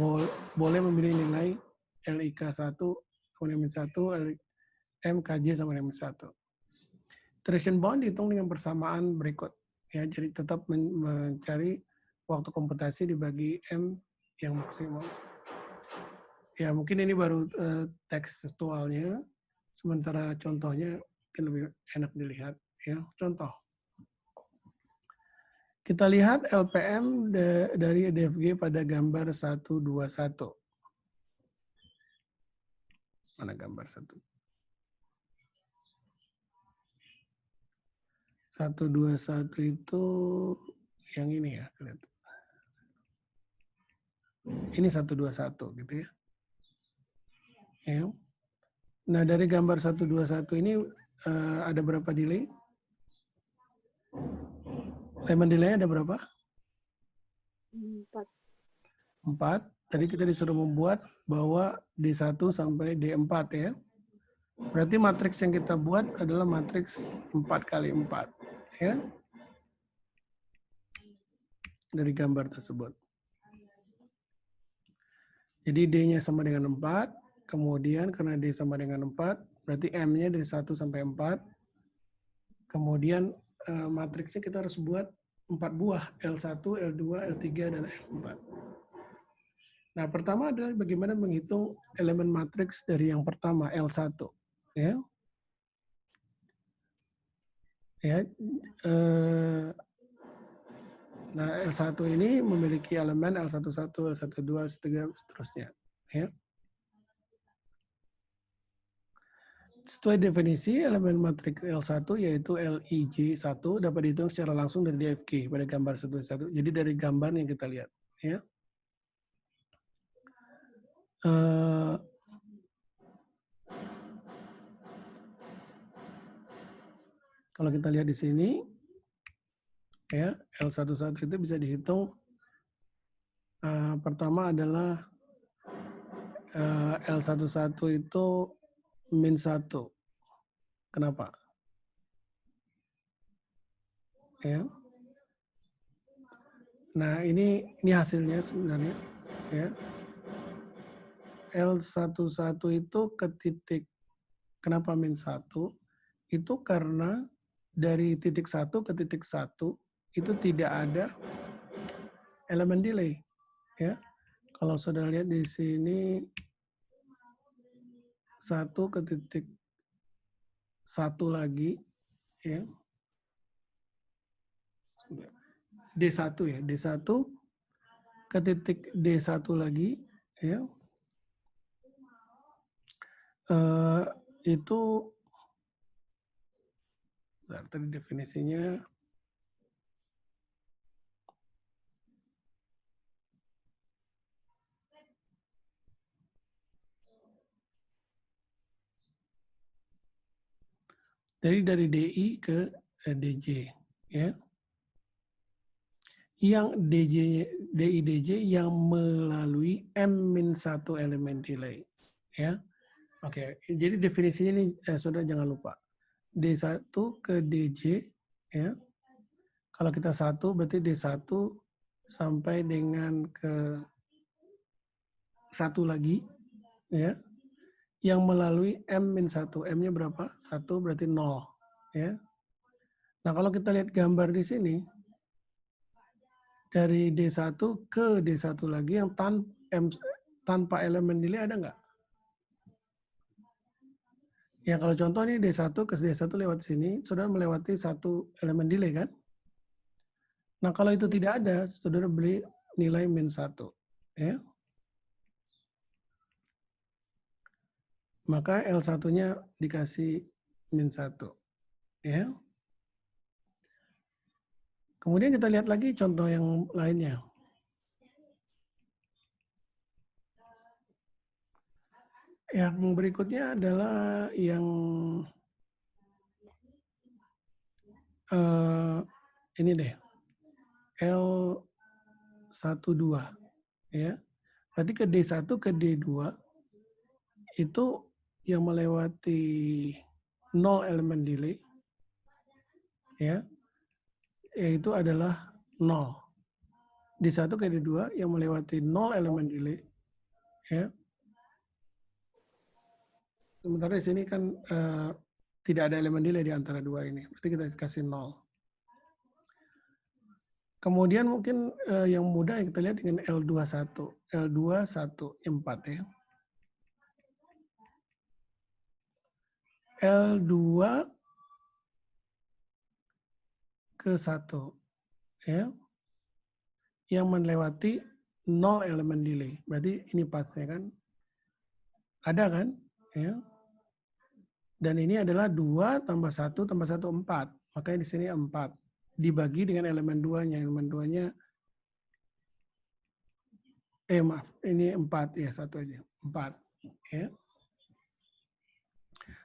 boleh memilih nilai LIK 1, kemudian min 1, MKJ sama dengan min 1. Iteration bound dihitung dengan persamaan berikut. Ya, jadi tetap mencari waktu komputasi dibagi M yang maksimum. Ya, mungkin ini baru tekstualnya. Sementara contohnya mungkin lebih enak dilihat. Ya, contoh. Kita lihat LPM dari DFG pada gambar 121. Mana gambar 1? 121 itu yang ini ya, kelihatan. Ini 121 gitu ya. Ya. Nah, dari gambar 121 ini ada berapa delay? Element delay ada berapa? 4. 4. Tadi kita disuruh membuat bahwa D1 sampai D4 ya. Berarti matriks yang kita buat adalah matriks 4 kali 4 ya. Dari gambar tersebut. Jadi D-nya sama dengan 4, kemudian karena D sama dengan 4, berarti M-nya dari 1 sampai 4. Kemudian matriksnya kita harus buat 4 buah, L1, L2, L3, dan L4. Nah, pertama adalah bagaimana menghitung elemen matriks dari yang pertama, L1. Ya. Nah, L1 ini memiliki elemen L11, L12, L13, seterusnya. Ya. Sesuai definisi, elemen matriks L1 yaitu LIJ1 dapat dihitung secara langsung dari DFG pada gambar 1. Jadi dari gambar yang kita lihat. Ya. Kalau kita lihat di sini, ya L11 itu bisa dihitung. Pertama adalah L11 itu min 1. Kenapa? Ya. Nah, ini hasilnya sebenarnya. Ya. L11 itu ke titik, kenapa min 1? Itu karena dari titik 1 ke titik 1 itu tidak ada elemen delay. Ya. Kalau saudara lihat di sini 1 ke titik 1 lagi, ya. D1 ya, D1 ke titik D1 lagi, ya. Itu tadi definisinya dari DI ke DJ, ya. Yang DI-DJ yang melalui M-1 elemen delay, ya. Oke, jadi definisinya ini saudara jangan lupa. D1 ke DJ, ya. Kalau kita 1 berarti D1 sampai dengan ke 1 lagi, ya. Yang melalui M-1. M-nya berapa? 1 berarti 0. Ya. Nah, kalau kita lihat gambar di sini, dari D1 ke D1 lagi yang tanpa elemen delay ada nggak? Ya, kalau contoh ini D1 ke D1 lewat sini, saudara melewati 1 elemen delay kan? Nah, kalau itu tidak ada, saudara beli nilai min 1. Ya. Maka L1-nya dikasih min 1. Ya. Kemudian kita lihat lagi contoh yang lainnya. Yang berikutnya adalah yang ini deh. L12. Ya. Berarti ke D1 ke D2 itu yang melewati 0 elemen delay, ya, yaitu adalah 0. D1 ke D2 yang melewati 0 elemen delay, ya. Sementara di sini kan tidak ada elemen delay di antara dua ini, berarti kita kasih 0. Kemudian mungkin yang mudah yang kita lihat dengan L21, L214 ya. L2 ke 1 ya, yang melewati 0 elemen delay. Berarti ini pathnya kan ada kan, ya. Dan ini adalah 2 tambah 1 tambah 1 4. Makanya di sini 4. Dibagi dengan elemen 2-nya. Elemen 2-nya, maaf, ini 4 ya, satu aja. 4. Ya.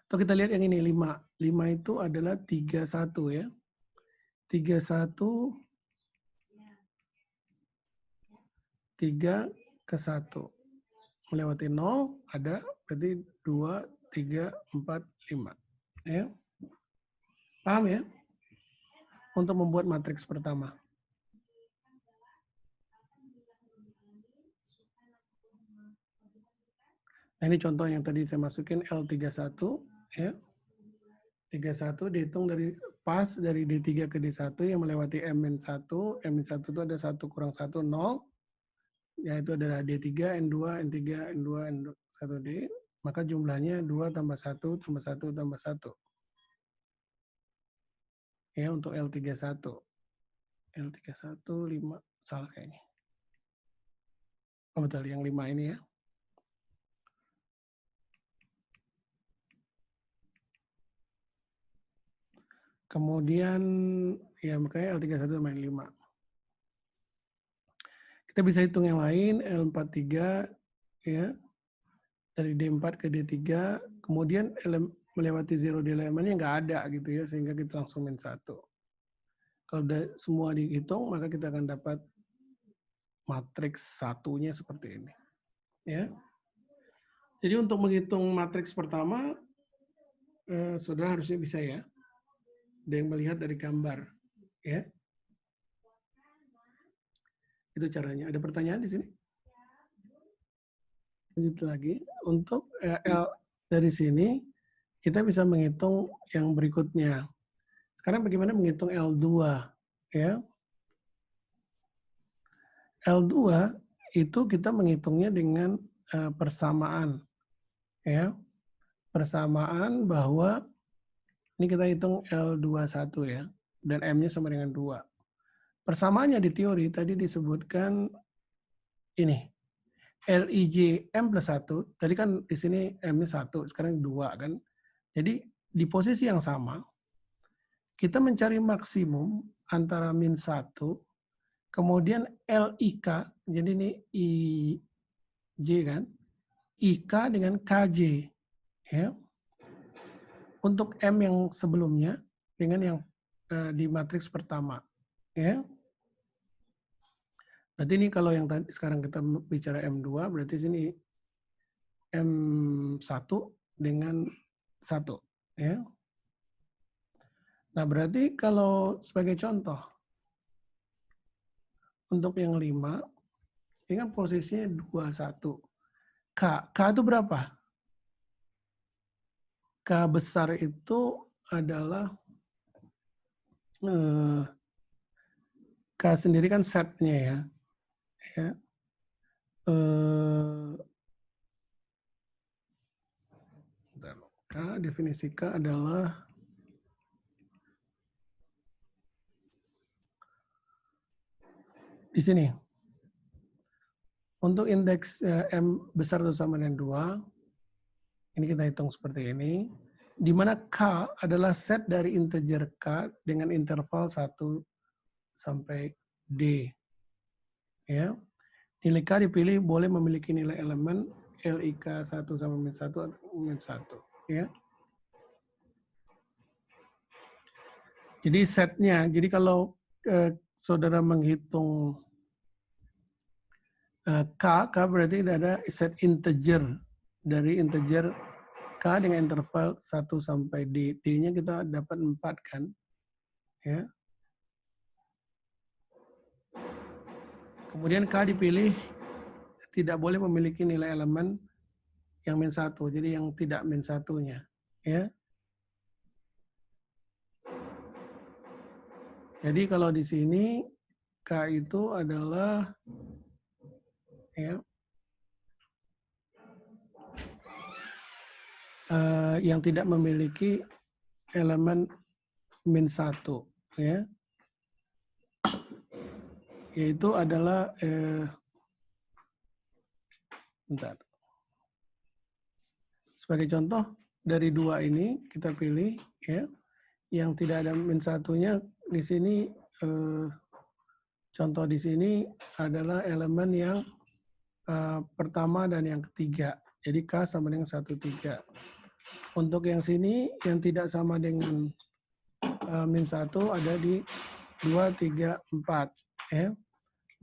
Atau kita lihat yang ini 5. 5 itu adalah 31 ya. 31 3 ke 1. Melewati 0 ada berarti 2, 3, 4, 5. Ya. Paham ya? Untuk membuat matriks pertama. Nah, ini contoh yang tadi saya masukin L31 ya. 31 dihitung dari pas dari D3 ke D1 yang melewati M-1. M-1 itu ada 1 kurang 1, 0. Yaitu adalah D3, N2, N3, N2, N1D. Maka jumlahnya 2 tambah 1 tambah 1 tambah 1. Ya, untuk L31. L31, 5. Salah kayaknya. Oh betul, yang 5 ini ya. Kemudian, ya makanya L31 sama L5. Kita bisa hitung yang lain, L43, ya. Dari D4 ke D3, kemudian melewati 0 di elemennya nggak ada gitu ya, sehingga kita langsung min 1. Kalau udah semua dihitung, maka kita akan dapat matriks satunya seperti ini. Ya. Jadi untuk menghitung matriks pertama, saudara harusnya bisa ya. Ada yang melihat dari gambar. Ya. Itu caranya. Ada pertanyaan di sini? Lanjut lagi. Untuk L dari sini, kita bisa menghitung yang berikutnya. Sekarang bagaimana menghitung L2? Ya. L2 itu kita menghitungnya dengan persamaan. Ya. Persamaan bahwa ini kita hitung L21 ya. Dan M-nya sama dengan 2. Persamaannya di teori tadi disebutkan ini. LIJ M plus 1, tadi kan di sini M-nya 1, sekarang 2 kan. Jadi di posisi yang sama, kita mencari maksimum antara min 1, kemudian LIK, jadi ini IJ kan, IK dengan KJ. Ya. Untuk M yang sebelumnya dengan yang di matriks pertama. Ya. Berarti ini kalau yang tadi sekarang kita bicara M2, berarti sini M1 dengan 1. Ya. Nah, berarti kalau sebagai contoh, untuk yang 5, ini kan posisinya 21. K itu berapa? K besar itu adalah, K sendiri kan setnya ya. Ya. K, definisi K adalah di sini. Untuk indeks M besar itu sama dengan 2, ini kita hitung seperti ini, di mana K adalah set dari integer K dengan interval 1 sampai D. Ya. Nilai K dipilih boleh memiliki nilai elemen LIK 1 sampai min 1 atau min 1. Ya. Jadi setnya, jadi kalau saudara menghitung K berarti ada set integer dari integer K dengan interval 1 sampai D. D-nya kita dapat 4 kan. Ya. Kemudian K dipilih tidak boleh memiliki nilai elemen yang min 1. Jadi yang tidak min 1-nya. Ya. Jadi kalau di sini K itu adalah ya, yang tidak memiliki elemen min 1. Ya. Yaitu adalah bentar. Sebagai contoh dari 2 ini kita pilih ya. yang tidak ada min satunya di sini, contoh di sini adalah elemen yang pertama dan yang ketiga. Jadi K sama dengan 1, 3. Untuk yang sini yang tidak sama dengan min 1 ada di 2, 3, 4. Ya.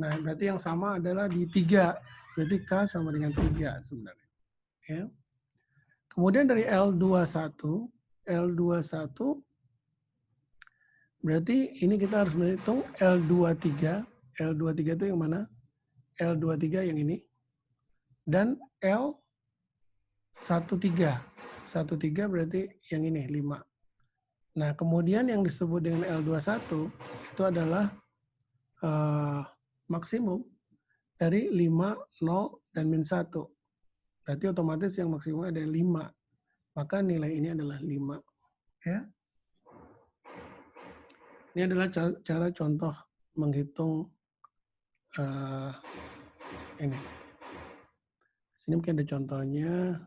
Nah, berarti yang sama adalah di 3. Berarti K sama dengan 3 sebenarnya. Ya. Kemudian dari L21 berarti ini kita harus menghitung L23. L23 itu yang mana? L23 yang ini. Dan L13. 13 berarti yang ini, 5. Nah, kemudian yang disebut dengan L21 itu adalah maksimum dari 5, 0, dan min 1. Berarti otomatis yang maksimum ada 5. Maka nilai ini adalah 5. Ya. Ini adalah cara contoh menghitung ini. Sini mungkin ada contohnya.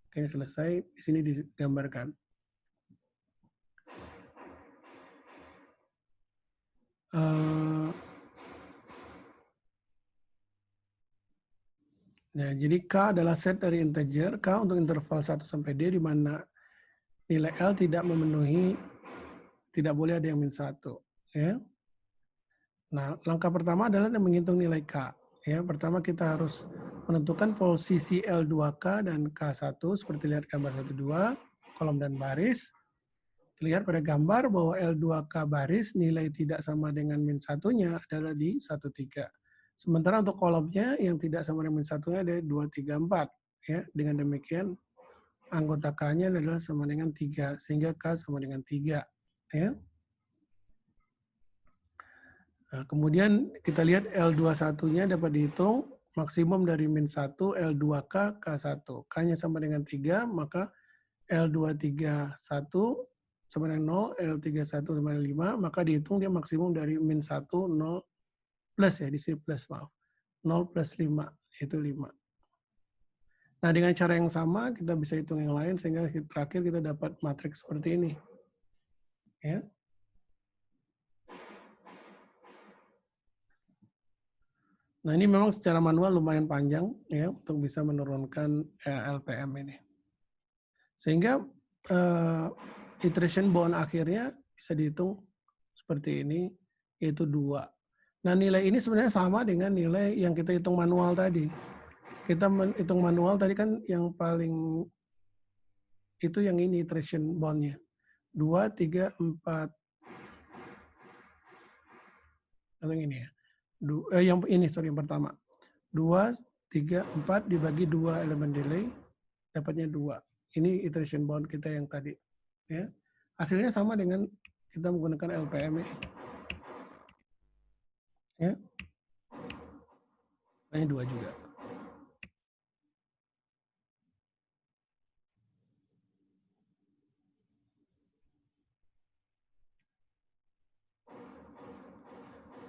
Kayaknya selesai. Di sini digambarkan. Nah, jadi K adalah set dari integer. K untuk interval 1 sampai D, di mana nilai L tidak memenuhi, tidak boleh ada yang min 1. Ya. Nah, langkah pertama adalah menghitung nilai K. Ya, pertama kita harus menentukan posisi L2K dan K1 seperti lihat gambar 1-2, kolom dan baris. Terlihat pada gambar bahwa L2K baris nilai tidak sama dengan min 1-nya adalah di 1, 3. Sementara untuk kolomnya yang tidak sama dengan min 1-nya ada 2, 3, 4. Ya, dengan demikian anggota K-nya adalah sama dengan 3, sehingga K sama dengan 3. Ya. Nah, kemudian kita lihat L21-nya dapat dihitung maksimum dari min 1, L2K, K1. K-nya sama dengan 3, maka L231 sama dengan 0, L31 sama dengan 5, maka dihitung dia maksimum dari min 1, 0, plus ya, di sini plus, maaf. 0 plus 5, itu 5. Nah, dengan cara yang sama, kita bisa hitung yang lain, sehingga terakhir kita dapat matriks seperti ini. Ya. Nah, ini memang secara manual lumayan panjang ya untuk bisa menurunkan LPM ini. Sehingga iteration bound akhirnya bisa dihitung seperti ini, yaitu 2. Nah, nilai ini sebenarnya sama dengan nilai yang kita hitung manual tadi. Kita menghitung manual tadi kan yang paling itu yang ini iteration bound-nya. 2, 3, 4. Atau yang ini ya. Yang ini, sorry, yang pertama. 2, 3, 4 dibagi 2 elemen delay, dapatnya 2. Ini iteration bound kita yang tadi. Ya. Hasilnya sama dengan kita menggunakan LPM. Ya. Ini 2 juga.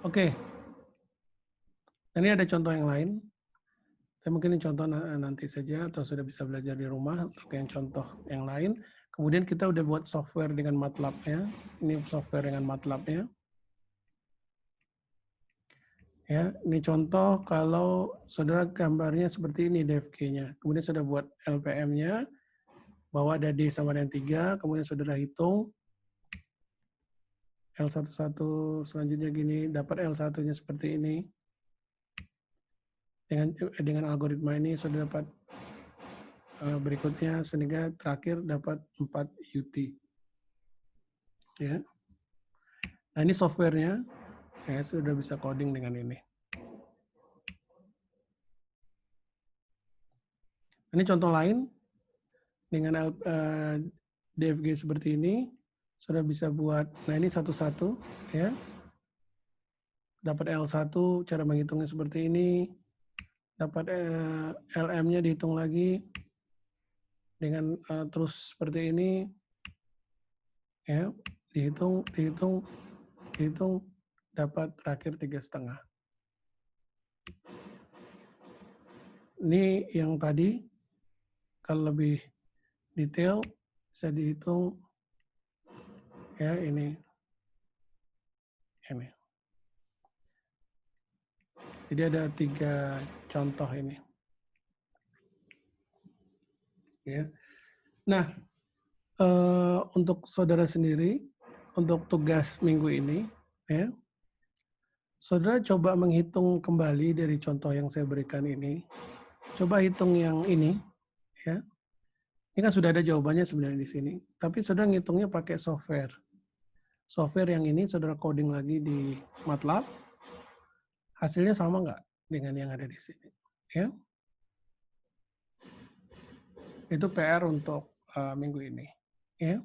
Oke. Ini ada contoh yang lain. Tapi mungkin ini contoh nanti saja atau sudah bisa belajar di rumah untuk yang contoh yang lain. Kemudian kita udah buat software dengan MATLAB-nya. Ini software dengan MATLAB-nya. Ya, ini contoh kalau saudara gambarnya seperti ini DFG-nya. Kemudian sudah buat LPM-nya bahwa ada D sama dengan 3, kemudian saudara hitung L11 selanjutnya gini, dapat L1-nya seperti ini. Dengan algoritma ini sudah dapat berikutnya sehingga terakhir dapat 4 UT. Ya. Nah, ini softwarenya. Ya, sudah bisa coding dengan ini. Ini contoh lain dengan DFG seperti ini sudah bisa buat. Nah, ini satu-satu ya. Dapat L1, cara menghitungnya seperti ini. Dapat LM-nya dihitung lagi dengan terus seperti ini. Ya, dihitung, dapat terakhir 3,5. Ini yang tadi, kalau lebih detail bisa dihitung Ya, ini. Jadi ada 3 contoh ini. Ya. Nah, untuk saudara sendiri, untuk tugas minggu ini, ya, saudara coba menghitung kembali dari contoh yang saya berikan ini. Coba hitung yang ini, ya. Ini kan sudah ada jawabannya sebenarnya di sini. Tapi saudara ngitungnya pakai software. Software yang ini saudara coding lagi di MATLAB, hasilnya sama nggak dengan yang ada di sini? Ya, itu PR untuk minggu ini. Ya.